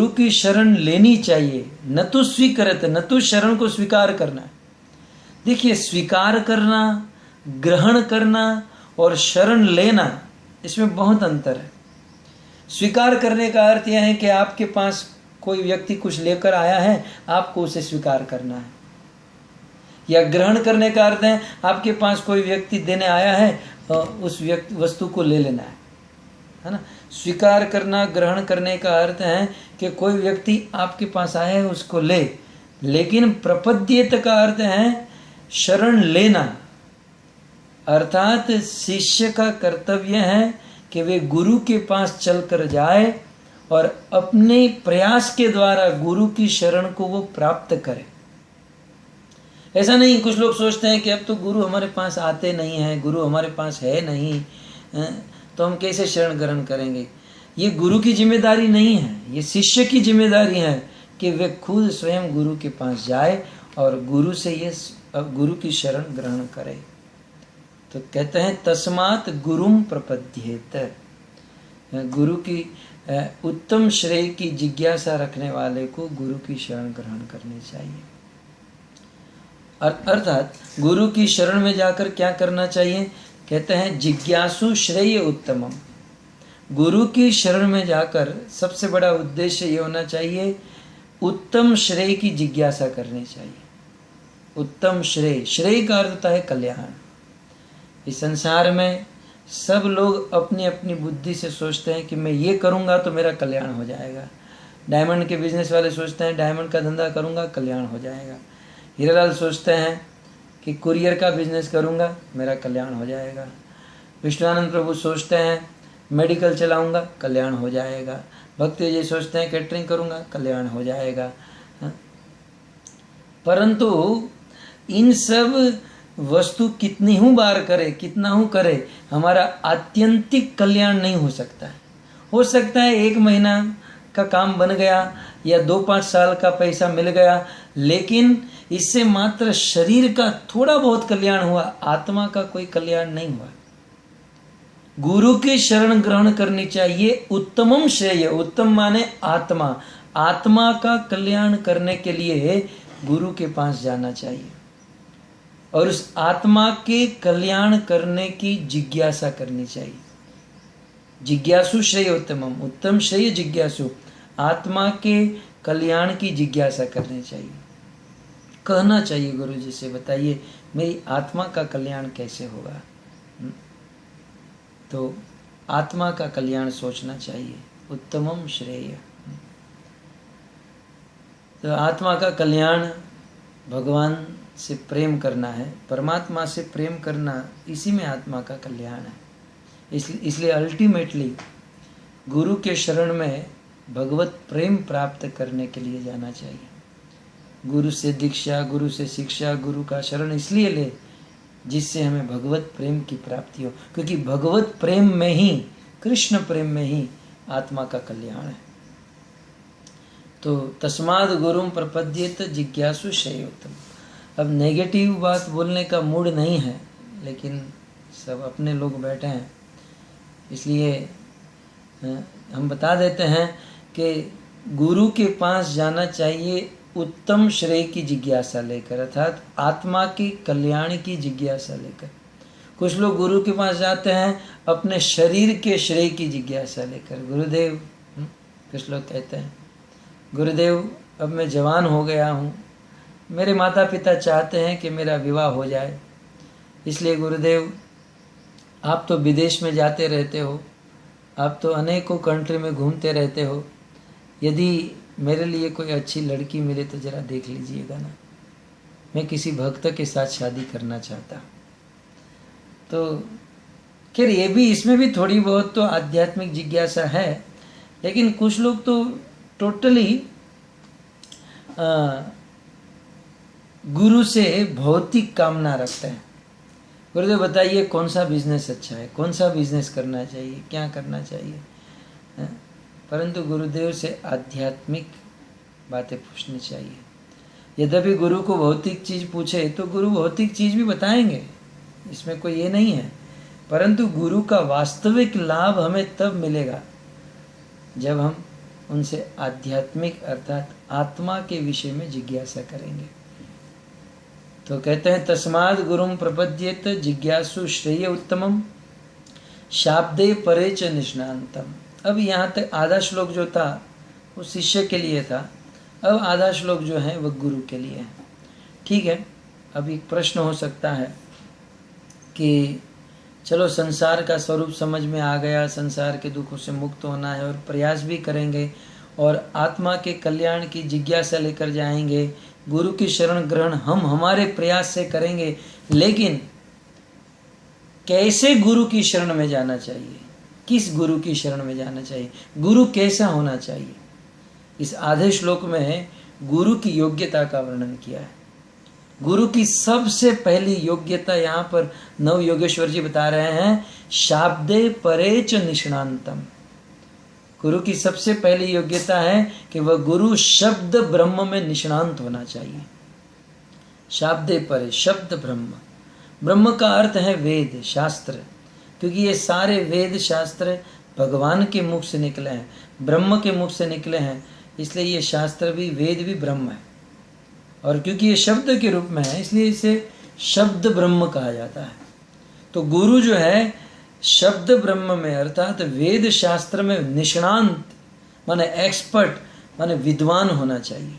की शरण लेनी चाहिए, न तो स्वीकरेत, न तो शरण को स्वीकार करना। देखिए, स्वीकार करना, ग्रहण करना और शरण लेना, इसमें बहुत अंतर है। स्वीकार करने का अर्थ यह है कि आपके पास कोई व्यक्ति कुछ लेकर आया है, आपको उसे स्वीकार करना है। या ग्रहण करने का अर्थ है आपके पास कोई व्यक्ति देने आया है, उस वस्तु को ले लेना है ना। स्वीकार करना, ग्रहण करने का अर्थ है कि कोई व्यक्ति आपके पास आया है, उसको ले, लेकिन प्रपद्येत का अर्थ है शरण लेना, अर्थात शिष्य का कर्तव्य है कि वे गुरु के पास चलकर जाए और अपने प्रयास के द्वारा गुरु की शरण को वो प्राप्त करे। ऐसा नहीं, कुछ लोग सोचते हैं कि अब तो गुरु हमारे पास आते नहीं हैं, गुरु हमारे पास है नहीं, तो हम कैसे शरण ग्रहण करेंगे। ये गुरु की जिम्मेदारी नहीं है, ये शिष्य की जिम्मेदारी है कि वे खुद स्वयं गुरु के पास जाए और गुरु से ये गुरु की शरण ग्रहण करे। तो कहते हैं तस्मात् गुरुम प्रपद्येत, गुरु की उत्तम श्रेय की जिज्ञासा रखने वाले को गुरु की शरण ग्रहण करनी चाहिए। अर्थात गुरु की शरण में जाकर क्या करना चाहिए, कहते हैं जिज्ञासु श्रेय उत्तमम। गुरु की शरण में जाकर सबसे बड़ा उद्देश्य ये होना चाहिए, उत्तम श्रेय की जिज्ञासा करनी चाहिए। उत्तम श्रेय, श्रेय का अर्थ होता है कल्याण। इस संसार में सब लोग अपनी अपनी बुद्धि से सोचते हैं कि मैं ये करूँगा तो मेरा कल्याण हो जाएगा। डायमंड के बिजनेस वाले सोचते हैं डायमंड का धंधा करूँगा कल्याण हो जाएगा। हीरालाल सोचते हैं कि कुरियर का बिजनेस करूँगा मेरा कल्याण हो जाएगा। विष्णुआनंद प्रभु सोचते हैं मेडिकल चलाऊँगा कल्याण हो जाएगा। भक्ति जी सोचते हैं कैटरिंग करूँगा कल्याण हो जाएगा। परंतु इन सब वस्तु कितनी ही बार करे, कितना ही करे, हमारा आत्यंतिक कल्याण नहीं हो सकता है। हो सकता है 1 महीना का काम बन गया या 2-5 साल का पैसा मिल गया, लेकिन इससे मात्र शरीर का थोड़ा बहुत कल्याण हुआ, आत्मा का कोई कल्याण नहीं हुआ। गुरु की शरण ग्रहण करनी चाहिए। उत्तमम श्रेय, उत्तम माने आत्मा, आत्मा का कल्याण करने के लिए गुरु के पास जाना चाहिए और उस आत्मा के कल्याण करने की जिज्ञासा करनी चाहिए। जिज्ञासु श्रेय उत्तमम, उत्तम श्रेय जिज्ञासु, आत्मा के कल्याण की जिज्ञासा करनी चाहिए। कहना चाहिए गुरु जी से, बताइए मेरी आत्मा का कल्याण कैसे होगा। तो आत्मा का कल्याण सोचना चाहिए, उत्तमम श्रेय। तो आत्मा का कल्याण भगवान से प्रेम करना है, परमात्मा से प्रेम करना, इसी में आत्मा का कल्याण है। इसलिए अल्टीमेटली गुरु के शरण में भगवत प्रेम प्राप्त करने के लिए जाना चाहिए। गुरु से दीक्षा, गुरु से शिक्षा, गुरु का शरण इसलिए ले जिससे हमें भगवत प्रेम की प्राप्ति हो, क्योंकि भगवत प्रेम में ही, कृष्ण प्रेम में ही आत्मा का कल्याण है। तो तस्माद गुरुम प्रपद्येत जिज्ञासु श्रेयोत्तम। अब नेगेटिव बात बोलने का मूड नहीं है, लेकिन सब अपने लोग बैठे हैं, इसलिए हम बता देते हैं कि गुरु के पास जाना चाहिए उत्तम श्रेय की जिज्ञासा लेकर, अर्थात आत्मा के कल्याण की जिज्ञासा लेकर। कुछ लोग गुरु के पास जाते हैं अपने शरीर के श्रेय की जिज्ञासा लेकर। गुरुदेव, कुछ लोग कहते हैं गुरुदेव अब मैं जवान हो गया हूँ, मेरे माता पिता चाहते हैं कि मेरा विवाह हो जाए, इसलिए गुरुदेव आप तो विदेश में जाते रहते हो, आप तो अनेकों कंट्री में घूमते रहते हो, यदि मेरे लिए कोई अच्छी लड़की मिले तो ज़रा देख लीजिएगा ना, मैं किसी भक्त के साथ शादी करना चाहता। तो खैर ये भी, इसमें भी थोड़ी बहुत तो आध्यात्मिक जिज्ञासा है, लेकिन कुछ लोग तो टोटली गुरु से भौतिक कामना रखते हैं। गुरुदेव बताइए कौन सा बिजनेस अच्छा है, कौन सा बिजनेस करना चाहिए, क्या करना चाहिए, परंतु गुरुदेव से आध्यात्मिक बातें पूछनी चाहिए। यद्यपि गुरु को भौतिक चीज़ पूछे तो गुरु भौतिक चीज़ भी बताएंगे, इसमें कोई ये नहीं है, परंतु गुरु का वास्तविक लाभ हमें तब मिलेगा जब हम उनसे आध्यात्मिक अर्थात आत्मा के विषय में जिज्ञासा करेंगे। तो कहते हैं तस्माद गुरुम प्रपद्येत जिज्ञासु श्रेय उत्तमम शाब्दे परे च निष्णान्तम। अब यहाँ तक आधा श्लोक जो था वो शिष्य के लिए था, अब आधा श्लोक जो है वह गुरु के लिए है। ठीक है, अब एक प्रश्न हो सकता है कि चलो संसार का स्वरूप समझ में आ गया, संसार के दुखों से मुक्त होना है और प्रयास भी करेंगे और आत्मा के कल्याण की जिज्ञासा लेकर जाएंगे, गुरु की शरण ग्रहण हम हमारे प्रयास से करेंगे, लेकिन कैसे गुरु की शरण में जाना चाहिए, किस गुरु की शरण में जाना चाहिए, गुरु कैसा होना चाहिए, इस आधे श्लोक में गुरु की योग्यता का वर्णन किया है। गुरु की सबसे पहली योग्यता यहाँ पर नव योगेश्वर जी बता रहे हैं, शाब्दे परेच निष्णांतम। गुरु की सबसे पहली योग्यता है कि वह गुरु शब्द ब्रह्म में निष्णांत होना चाहिए। शाब्दे परे, शब्द ब्रह्म, ब्रह्म का अर्थ है वेद शास्त्र, क्योंकि ये सारे वेद शास्त्र भगवान के मुख से निकले हैं, ब्रह्म के मुख से निकले हैं, इसलिए ये शास्त्र भी, वेद भी ब्रह्म है। और क्योंकि ये शब्द के रूप में है, इसलिए इसे शब्द ब्रह्म कहा जाता है। तो गुरु जो है शब्द ब्रह्म में अर्थात वेद शास्त्र में निष्णांत माने एक्सपर्ट माने विद्वान होना चाहिए,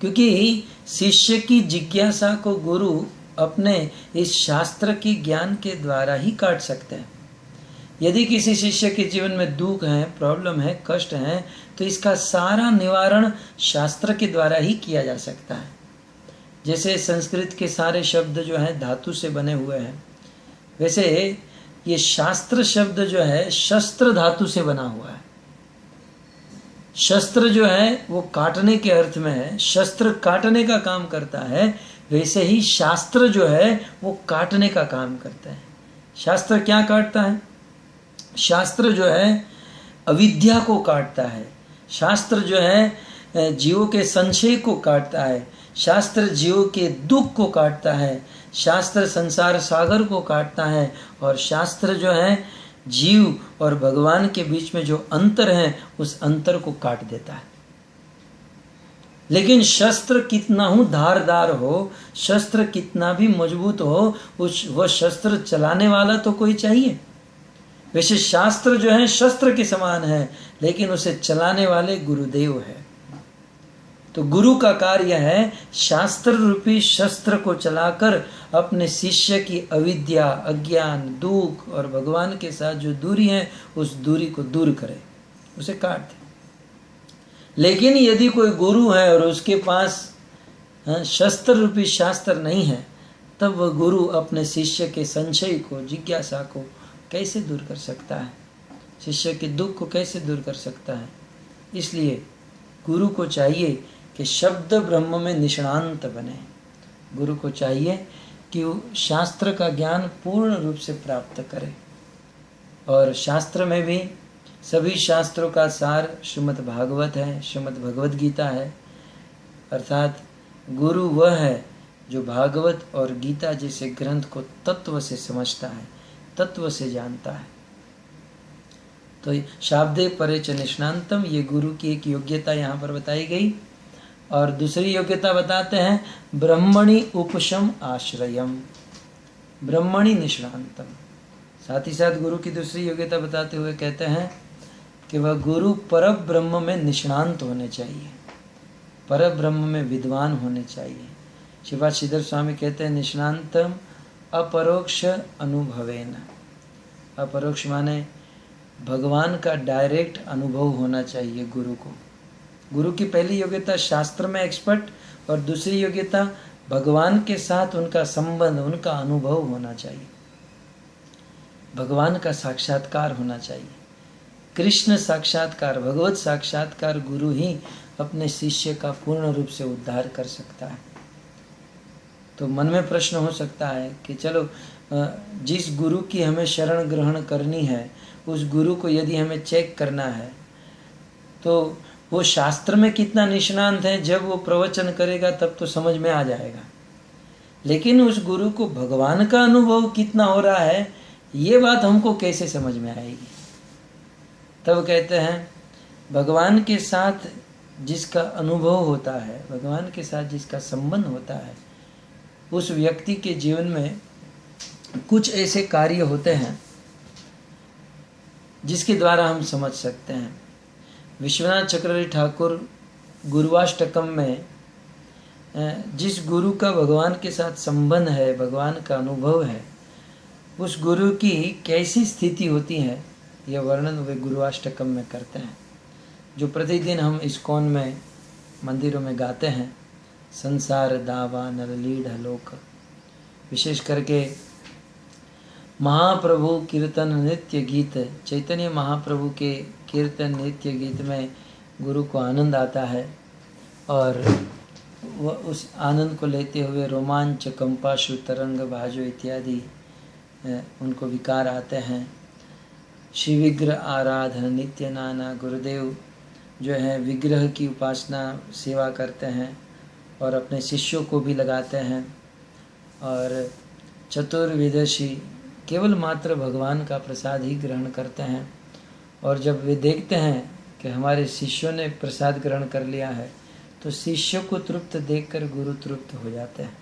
क्योंकि शिष्य की जिज्ञासा को गुरु अपने इस शास्त्र की ज्ञान के द्वारा ही काट सकते हैं। यदि किसी शिष्य के जीवन में दुख है, प्रॉब्लम है, कष्ट है, तो इसका सारा निवारण शास्त्र के द्वारा ही किया जा सकता है। जैसे संस्कृत के सारे शब्द जो हैं धातु से बने हुए हैं, वैसे ये शास्त्र शब्द जो है शस्त्र धातु से बना हुआ है। शस्त्र जो है वो काटने के अर्थ में है, शस्त्र काटने का काम करता है, वैसे ही शास्त्र जो है वो काटने का काम करता है। शास्त्र क्या काटता है? शास्त्र जो है अविद्या को काटता है, शास्त्र जो है जीवों के संशय को काटता है, शास्त्र जीवों के दुख को काटता है, शास्त्र संसार सागर को काटता है, और शास्त्र जो है जीव और भगवान के बीच में जो अंतर है उस अंतर को काट देता है। लेकिन शस्त्र कितना ही धारदार हो, शस्त्र कितना भी मजबूत हो, वह शस्त्र चलाने वाला तो कोई चाहिए। वैसे शास्त्र जो है शस्त्र के समान है, लेकिन उसे चलाने वाले गुरुदेव है। तो गुरु का कार्य है शास्त्र रूपी शस्त्र को चलाकर अपने शिष्य की अविद्या, अज्ञान, दुख और भगवान के साथ जो दूरी है उस दूरी को दूर करे, उसे काट दे। लेकिन यदि कोई गुरु है और उसके पास शस्त्र रूपी शास्त्र नहीं है, तब वह गुरु अपने शिष्य के संशय को, जिज्ञासा को कैसे दूर कर सकता है, शिष्य के दुख को कैसे दूर कर सकता है। इसलिए गुरु को चाहिए कि शब्द ब्रह्म में निष्णांत बने। गुरु को चाहिए कि वो शास्त्र का ज्ञान पूर्ण रूप से प्राप्त करे। और शास्त्र में भी सभी शास्त्रों का सार श्रीमद् भागवत है, श्रीमद् भगवद गीता है। अर्थात गुरु वह है जो भागवत और गीता जैसे ग्रंथ को तत्व से समझता है, तत्व से जानता है। तो शाब्दे परे च निष्णांतम, ये गुरु की एक योग्यता यहाँ पर बताई गई। और दूसरी योग्यता बताते हैं ब्रह्मणि उपशम आश्रयम, ब्रह्मणि निष्णांतम। साथ ही साथ गुरु की दूसरी योग्यता बताते हुए कहते हैं कि वह गुरु पर ब्रह्म में निष्णांत होने चाहिए, पर ब्रह्म में विद्वान होने चाहिए। शिवा श्रीधर स्वामी कहते हैं निष्णांतम अपरोक्ष अनुभवेन। अपरोक्ष माने भगवान का डायरेक्ट अनुभव होना चाहिए गुरु को। गुरु की पहली योग्यता शास्त्र में एक्सपर्ट, और दूसरी योग्यता भगवान के साथ उनका संबंध, उनका अनुभव होना चाहिए, भगवान का साक्षात्कार होना चाहिए। कृष्ण साक्षात्कार, भगवत साक्षात्कार गुरु ही अपने शिष्य का पूर्ण रूप से उद्धार कर सकता है। तो मन में प्रश्न हो सकता है कि चलो जिस गुरु की हमें शरण ग्रहण करनी है, उस गुरु को यदि हमें चेक करना है तो वो शास्त्र में कितना निष्णांत है, जब वो प्रवचन करेगा तब तो समझ में आ जाएगा। लेकिन उस गुरु को भगवान का अनुभव कितना हो रहा है, ये बात हमको कैसे समझ में आएगी। तब कहते हैं भगवान के साथ जिसका अनुभव होता है, भगवान के साथ जिसका संबंध होता है, उस व्यक्ति के जीवन में कुछ ऐसे कार्य होते हैं जिसके द्वारा हम समझ सकते हैं। विश्वनाथ चक्रवर्ती ठाकुर गुरुवाष्टकम में जिस गुरु का भगवान के साथ संबंध है, भगवान का अनुभव है, उस गुरु की कैसी स्थिति होती है, यह वर्णन वे गुरुवाष्टकम में करते हैं, जो प्रतिदिन हम इस्कॉन में मंदिरों में गाते हैं, संसार दावा नरलीढ़ लोक। विशेष करके महाप्रभु कीर्तन नृत्य गीत, चैतन्य महाप्रभु के कीर्तन नृत्य गीत में गुरु को आनंद आता है और वह उस आनंद को लेते हुए रोमांच, कंपाशु, तरंग, भाजो इत्यादि उनको विकार आते हैं। श्री विग्रह आराधन नित्य नाना, गुरुदेव जो है विग्रह की उपासना सेवा करते हैं और अपने शिष्यों को भी लगाते हैं। और चतुर्विदशी केवल मात्र भगवान का प्रसाद ही ग्रहण करते हैं। और जब वे देखते हैं कि हमारे शिष्यों ने प्रसाद ग्रहण कर लिया है तो शिष्यों को तृप्त देखकर गुरु तृप्त हो जाते हैं।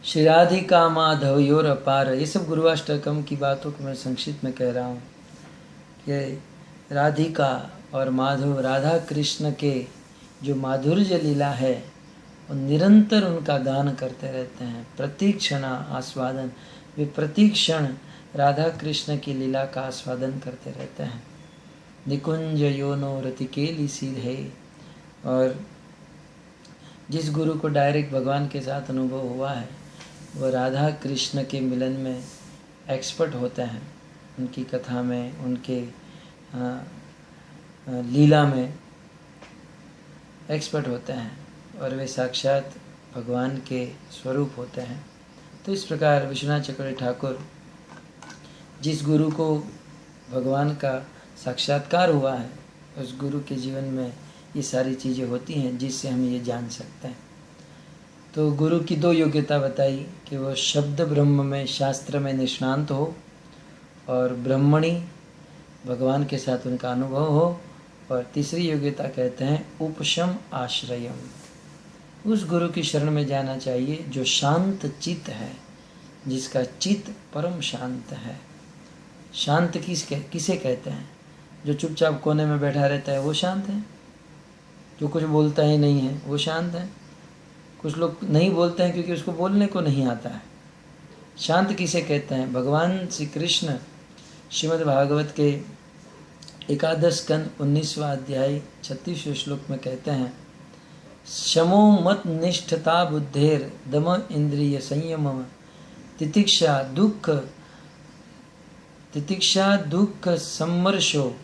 श्री राधिका माधवयोर अपार, ये सब गुरुवाष्टकम की बातों को मैं संक्षिप्त में कह रहा हूँ कि राधिका और माधव, राधा कृष्ण के जो माधुर्य लीला है वो निरंतर उनका गान करते रहते हैं। प्रतीक्षण आस्वादन, वे प्रतीक्षण राधा कृष्ण की लीला का आस्वादन करते रहते हैं। निकुंज योनो रतिकेली सीधे, और जिस गुरु को डायरेक्ट भगवान के साथ अनुभव हुआ है वो राधा कृष्ण के मिलन में एक्सपर्ट होते हैं, उनकी कथा में, उनके लीला में एक्सपर्ट होते हैं और वे साक्षात भगवान के स्वरूप होते हैं। तो इस प्रकार विश्वनाथ चक्रवर्ती ठाकुर, जिस गुरु को भगवान का साक्षात्कार हुआ है, उस गुरु के जीवन में ये सारी चीज़ें होती हैं जिससे हम ये जान सकते हैं। तो गुरु की 2 योग्यता बताई कि वो शब्द ब्रह्म में, शास्त्र में निष्णांत हो और ब्रह्मणी भगवान के साथ उनका अनुभव हो। और तीसरी योग्यता कहते हैं उपशम आश्रयम, उस गुरु की शरण में जाना चाहिए जो शांत चित्त है, जिसका चित्त परम शांत है। शांत किसे कहते हैं? जो चुपचाप कोने में बैठा रहता है वो शांत है, जो कुछ बोलता ही नहीं है वो शांत है। कुछ लोग नहीं बोलते हैं क्योंकि उसको बोलने को नहीं आता है। शांत किसे कहते हैं? भगवान श्री कृष्ण श्रीमद् भागवत के एकादश स्कंद 19वां अध्याय 36वें श्लोक में कहते हैं, शमो मत निष्ठता बुद्धेर दम इंद्रिय संयम तितिक्षा दुख सम्मर्शो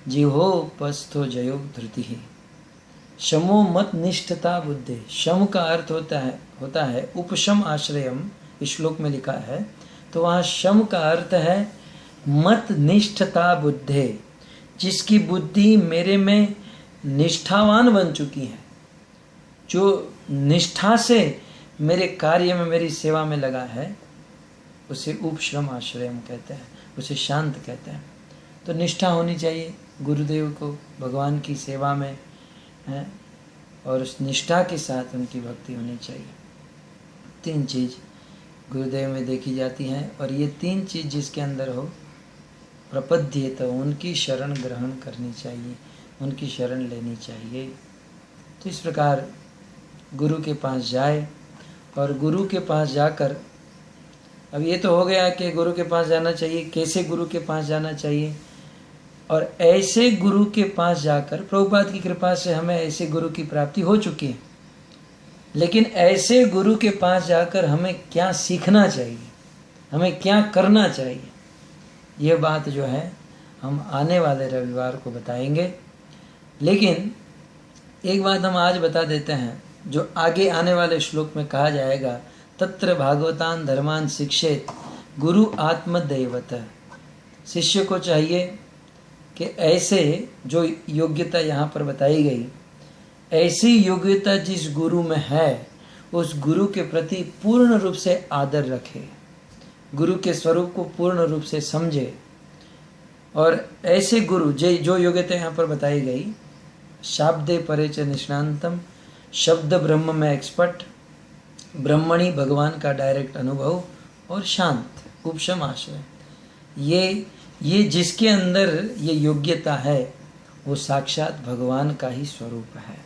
जिहोपस्थो जयो धृति। शमो मत निष्ठता बुद्धि, शम का अर्थ होता है उपशम आश्रयम, इस श्लोक में लिखा है। तो वहाँ शम का अर्थ है मत निष्ठता बुद्धे, जिसकी बुद्धि मेरे में निष्ठावान बन चुकी है, जो निष्ठा से मेरे कार्य में, मेरी सेवा में लगा है, उसे उपशम आश्रयम कहते हैं, उसे शांत कहते हैं। तो निष्ठा होनी चाहिए गुरुदेव को भगवान की सेवा में है, और उस निष्ठा के साथ उनकी भक्ति होनी चाहिए। 3 चीज़ गुरुदेव में देखी जाती हैं, और ये 3 चीज़ जिसके अंदर हो, प्रपद्य, तो उनकी शरण ग्रहण करनी चाहिए, उनकी शरण लेनी चाहिए। तो इस प्रकार गुरु के पास जाए, और गुरु के पास जाकर, अब ये तो हो गया कि गुरु के पास जाना चाहिए, कैसे गुरु के पास जाना चाहिए, और ऐसे गुरु के पास जाकर, प्रभुपाद की कृपा से हमें ऐसे गुरु की प्राप्ति हो चुकी है, लेकिन ऐसे गुरु के पास जाकर हमें क्या सीखना चाहिए, हमें क्या करना चाहिए, यह बात जो है हम आने वाले रविवार को बताएंगे। लेकिन एक बात हम आज बता देते हैं, जो आगे आने वाले श्लोक में कहा जाएगा, तत्र भागवतान धर्मान शिक्षेत गुरु आत्मदैवत। शिष्य को चाहिए कि ऐसे जो योग्यता यहाँ पर बताई गई, ऐसी योग्यता जिस गुरु में है, उस गुरु के प्रति पूर्ण रूप से आदर रखे, गुरु के स्वरूप को पूर्ण रूप से समझे। और ऐसे गुरु जो योग्यता यहाँ पर बताई गई, शाब्दे परे च निष्णांतम, शब्द ब्रह्म में एक्सपर्ट, ब्रह्मणी भगवान का डायरेक्ट अनुभव, और शांत उपशम आश्रय, ये जिसके अंदर ये योग्यता है वो साक्षात भगवान का ही स्वरूप है।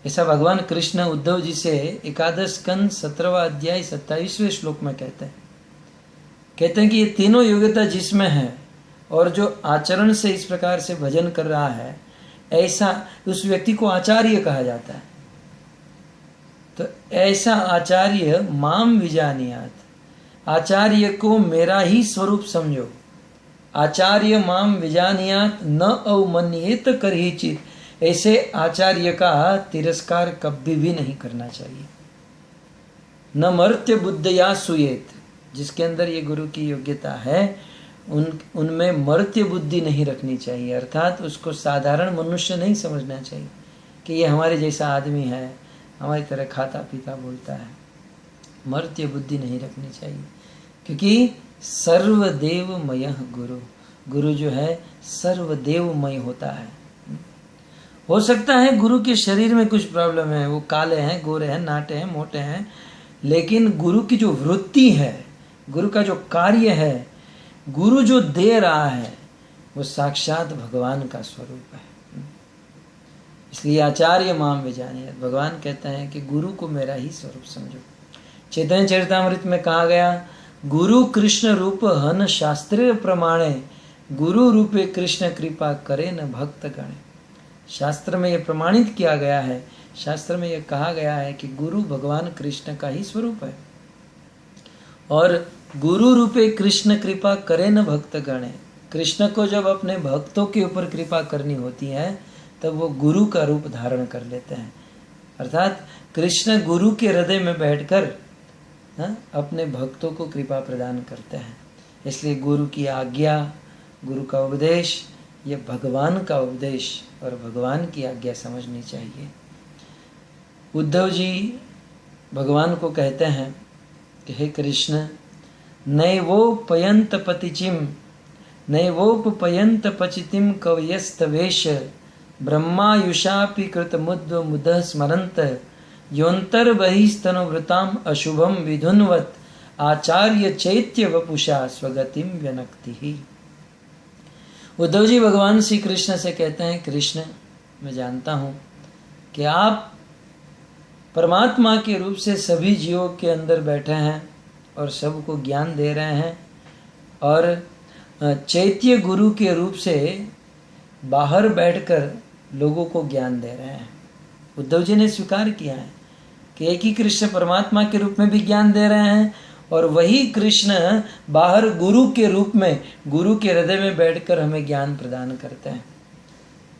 ऐसा भगवान कृष्ण उद्धव जी से एकादश स्कंद 17वां अध्याय 27वें श्लोक में कहते हैं कि ये तीनों योग्यता जिसमें है, और जो आचरण से इस प्रकार से भजन कर रहा है, ऐसा उस व्यक्ति को आचार्य कहा जाता है। तो ऐसा आचार्य माम विजानियात, आचार्य को मेरा ही स्वरूप समझो। आचार्य माम विजानियात न अवमन्येत करहिचित, ऐसे आचार्य का तिरस्कार कभी भी नहीं करना चाहिए। न मर्त्य बुद्धया सुयेत, जिसके अंदर ये गुरु की योग्यता है उनमें मर्त्य बुद्धि नहीं रखनी चाहिए, अर्थात उसको साधारण मनुष्य नहीं समझना चाहिए कि ये हमारे जैसा आदमी है, हमारी तरह खाता पीता बोलता है। मर्त्य बुद्धि नहीं रखनी चाहिए, क्योंकि सर्वदेवमय गुरु, गुरु जो है सर्वदेवमय होता है। हो सकता है गुरु के शरीर में कुछ प्रॉब्लम है, वो काले हैं, गोरे हैं, नाटे हैं, मोटे हैं, लेकिन गुरु की जो वृत्ति है, गुरु का जो कार्य है, गुरु जो दे रहा है, वो साक्षात भगवान का स्वरूप है। इसलिए आचार्य माम विजानियात, भगवान कहते हैं कि गुरु को मेरा ही स्वरूप समझो। चैतन्य चरितामृत में कहा गया, गुरु कृष्ण रूप हन शास्त्रे प्रमाणे, गुरु रूपे कृष्ण कृपा करे न भक्त गणे। शास्त्र में यह प्रमाणित किया गया है, शास्त्र में यह कहा गया है कि गुरु भगवान कृष्ण का ही स्वरूप है। और गुरु रूपे कृष्ण कृपा करे न भक्त गणे, कृष्ण को जब अपने भक्तों के ऊपर कृपा करनी होती है तब वो गुरु का रूप धारण कर लेते हैं, अर्थात कृष्ण गुरु के हृदय में बैठकर अपने भक्तों को कृपा प्रदान करते हैं। इसलिए गुरु की आज्ञा, गुरु का उपदेश, ये भगवान का उपदेश और भगवान की आज्ञा समझनी चाहिए। उद्धव जी भगवान को कहते हैं कि हे कृष्ण, नैवोपयंत पतिचिम नैवोपयंत पचितिम कवयस्तवेश ब्रह्मायुषापि कृतमुद्व मुदः स्मरन्त योन्तर बहिस्तनुवृताम अशुभम विधुन्वत आचार्य चैत्य वपुषा स्वगतिम व्यनक्ति ही। उद्धव जी भगवान श्री कृष्ण से कहते हैं, कृष्ण मैं जानता हूँ कि आप परमात्मा के रूप से सभी जीवों के अंदर बैठे हैं और सबको ज्ञान दे रहे हैं, और चैत्य गुरु के रूप से बाहर बैठकर लोगों को ज्ञान दे रहे हैं। उद्धव जी ने स्वीकार किया है कि एक ही कृष्ण परमात्मा के रूप में भी ज्ञान दे रहे हैं और वही कृष्ण बाहर गुरु के रूप में, गुरु के हृदय में बैठकर हमें ज्ञान प्रदान करते हैं।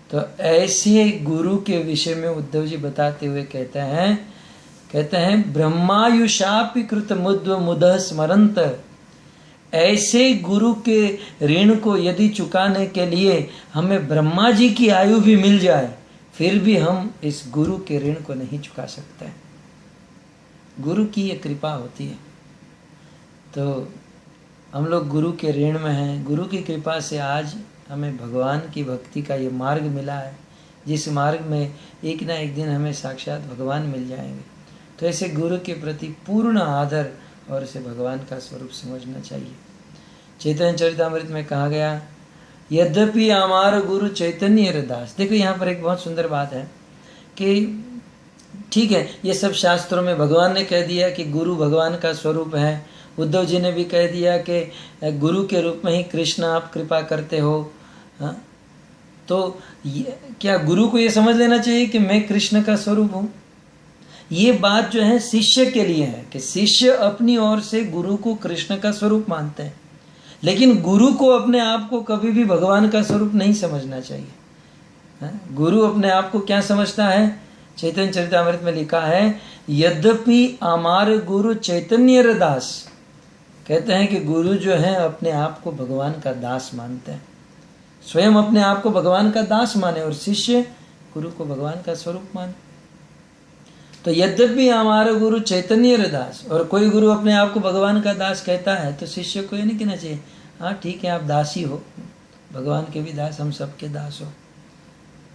तो ऐसे गुरु के विषय में उद्धव जी बताते हुए कहते हैं ब्रह्मायुषापि कृतमुद्व मुदः स्मरन्त, ऐसे गुरु के ऋण को यदि चुकाने के लिए हमें ब्रह्मा जी की आयु भी मिल जाए, फिर भी हम इस गुरु के ऋण को नहीं चुका सकते। गुरु की ये कृपा होती है। तो हम लोग गुरु के ऋण में हैं। गुरु की कृपा से आज हमें भगवान की भक्ति का ये मार्ग मिला है, जिस मार्ग में एक ना एक दिन हमें साक्षात भगवान मिल जाएंगे। तो ऐसे गुरु के प्रति पूर्ण आदर और इसे भगवान का स्वरूप समझना चाहिए। चैतन्य चरितामृत में कहा गया, यद्यपि हमारा गुरु चैतन्य रदास। देखो यहाँ पर एक बहुत सुंदर बात है कि ठीक है, ये सब शास्त्रों में भगवान ने कह दिया कि गुरु भगवान का स्वरूप है। उद्धव जी ने भी कह दिया कि गुरु के रूप में ही कृष्ण आप कृपा करते हो। तो क्या गुरु को ये समझ लेना चाहिए कि मैं कृष्ण का स्वरूप हूँ? ये बात जो है शिष्य के लिए है कि शिष्य अपनी ओर से गुरु को कृष्ण का स्वरूप मानते हैं, लेकिन गुरु को अपने आप को कभी भी भगवान का स्वरूप नहीं समझना चाहिए। गुरु अपने आप को क्या समझता है? चैतन्य चरितामृत में लिखा है, यद्यपि हमारे गुरु चैतन्य दास, कहते हैं कि गुरु जो है अपने आप को भगवान का दास मानते हैं, स्वयं अपने आप को भगवान का दास माने, और शिष्य गुरु को भगवान का स्वरूप माने। तो यद्यपि हमारा गुरु चैतन्य दास, और कोई गुरु अपने आप को भगवान का दास कहता है, तो शिष्य को ये नहीं कहना चाहिए हाँ ठीक है आप दास ही हो, भगवान के भी दास, हम सबके दास हो।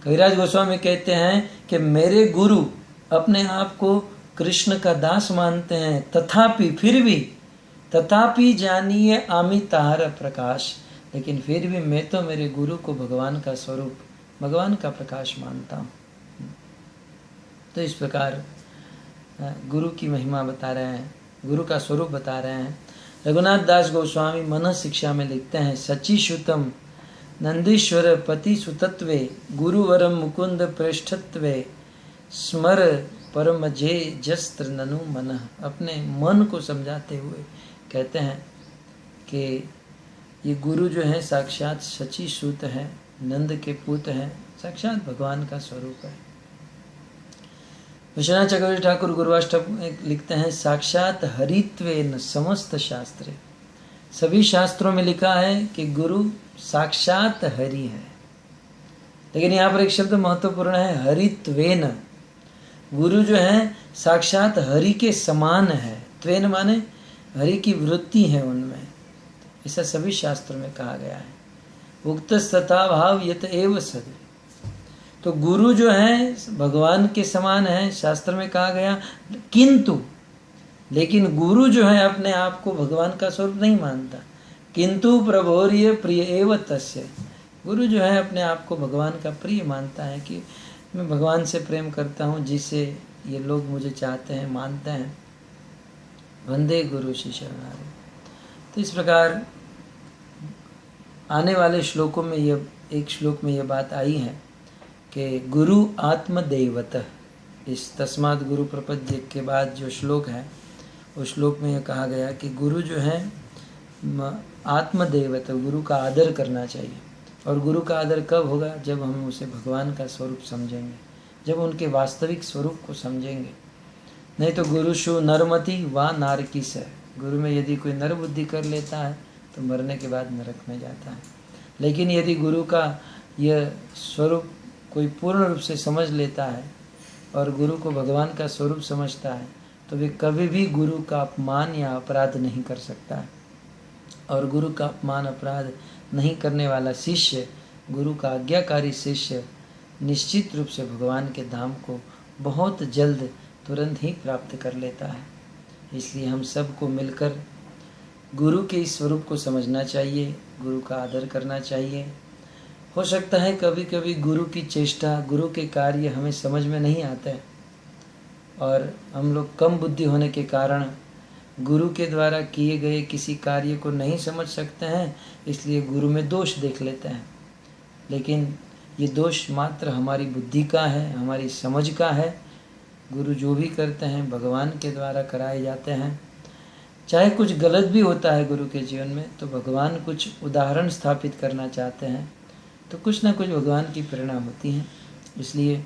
कविराज गोस्वामी कहते हैं कि मेरे गुरु अपने आप को कृष्ण का दास मानते हैं, तथापि फिर भी तथापि जानिए आमी तार प्रकाश, लेकिन फिर भी मैं तो मेरे गुरु को भगवान का स्वरूप, भगवान का प्रकाश मानता हूँ। तो इस प्रकार गुरु की महिमा बता रहे हैं, गुरु का स्वरूप बता रहे हैं। रघुनाथ दास गोस्वामी मन शिक्षा में लिखते हैं, सची श्रुतम नंदीश्वर पति सुतत्वे गुरुवरम मुकुंद प्रेष्ठत्वे स्मर परम जे जस्त्र ननु मन। अपने मन को समझाते हुए कहते हैं कि ये गुरु जो है साक्षात शची सूत है, नंद के पुत्र हैं, साक्षात भगवान का स्वरूप है। विश्वनाथ चक्रवर्ती ठाकुर गुरुवाष्टक लिखते हैं, साक्षात हरित्वेन समस्त शास्त्रे। सभी शास्त्रों में लिखा है कि गुरु साक्षात हरि है, लेकिन यहाँ पर एक शब्द महत्वपूर्ण है, हरित्वेन। गुरु जो है साक्षात हरि के समान है। त्वेन माने हरि की वृत्ति है उनमें, ऐसा सभी शास्त्रों में कहा गया है। उक्त तथा भाव यत एव सद। तो गुरु जो है भगवान के समान है, शास्त्र में कहा गया, किंतु लेकिन गुरु जो है अपने आप को भगवान का स्वरूप नहीं मानता। किंतु प्रभोर्य प्रिय एव तस्य। गुरु जो है अपने आप को भगवान का प्रिय मानता है कि मैं भगवान से प्रेम करता हूँ, जिसे ये लोग मुझे चाहते हैं, मानते हैं। वंदे गुरु शिष्यनारे। तो इस प्रकार आने वाले श्लोकों में ये एक श्लोक में ये बात आई है कि गुरु आत्मदैवतः। इस तस्मात् गुरु प्रपद्य के बाद जो श्लोक है उस श्लोक में ये कहा गया कि गुरु जो है आत्मदैवत, गुरु का आदर करना चाहिए। और गुरु का आदर कब होगा? जब हम उसे भगवान का स्वरूप समझेंगे, जब उनके वास्तविक स्वरूप को समझेंगे। नहीं तो गुरुषु नरमति व नारकीस है। गुरु में यदि कोई नर बुद्धि कर लेता है तो मरने के बाद नरक में जाता है। लेकिन यदि गुरु का यह स्वरूप कोई पूर्ण रूप से समझ लेता है और गुरु को भगवान का स्वरूप समझता है तो वे कभी भी गुरु का अपमान या अपराध नहीं कर सकता है। और गुरु का अपमान अपराध नहीं करने वाला शिष्य, गुरु का आज्ञाकारी शिष्य, निश्चित रूप से भगवान के धाम को बहुत जल्द तुरंत ही प्राप्त कर लेता है। इसलिए हम सबको मिलकर गुरु के इस स्वरूप को समझना चाहिए, गुरु का आदर करना चाहिए। हो सकता है कभी कभी गुरु की चेष्टा, गुरु के कार्य हमें समझ में नहीं आते हैं और हम लोग कम बुद्धि होने के कारण गुरु के द्वारा किए गए किसी कार्य को नहीं समझ सकते हैं, इसलिए गुरु में दोष देख लेते हैं। लेकिन ये दोष मात्र हमारी बुद्धि का है, हमारी समझ का है। गुरु जो भी करते हैं भगवान के द्वारा कराए जाते हैं। चाहे कुछ गलत भी होता है गुरु के जीवन में तो भगवान कुछ उदाहरण स्थापित करना चाहते हैं तो कुछ ना कुछ भगवान की प्रेरणा होती है। इसलिए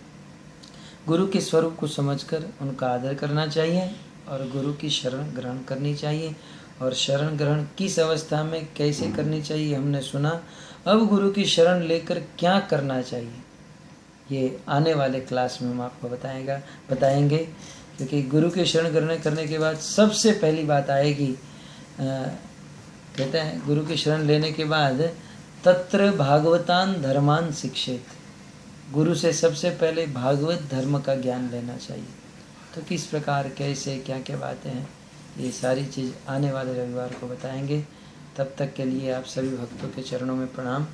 गुरु के स्वरूप को समझकर उनका आदर करना चाहिए और गुरु की शरण ग्रहण करनी चाहिए। और शरण ग्रहण किस अवस्था में कैसे करनी चाहिए हमने सुना। अब गुरु की शरण लेकर क्या करना चाहिए ये आने वाले क्लास में हम आपको बताएंगे। क्योंकि गुरु की शरण ग्रहण करने के बाद सबसे पहली बात आएगी, कहते हैं गुरु की शरण लेने के बाद तत्र भागवतान धर्मान शिक्षेत। गुरु से सबसे पहले भागवत धर्म का ज्ञान लेना चाहिए। तो किस प्रकार कैसे क्या क्या बातें हैं ये सारी चीज़ आने वाले रविवार को बताएंगे। तब तक के लिए आप सभी भक्तों के चरणों में प्रणाम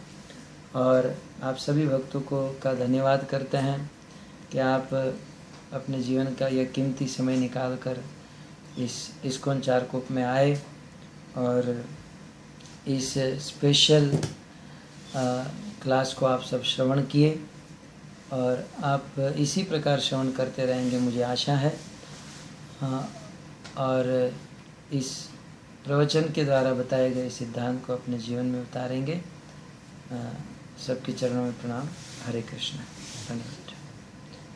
और आप सभी भक्तों का धन्यवाद करते हैं कि आप अपने जीवन का यह कीमती समय निकालकर इस इस्कॉन चारकोप में आए और इस स्पेशल क्लास को आप सब श्रवण किए और आप इसी प्रकार श्रवण करते रहेंगे मुझे आशा है। और इस प्रवचन के द्वारा बताए गए सिद्धांत को अपने जीवन में उतारेंगे। सबके चरणों में प्रणाम। हरे कृष्ण। धन्यवाद।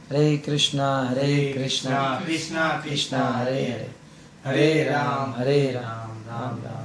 हरे कृष्णा कृष्णा कृष्णा हरे हरे, हरे राम राम राम।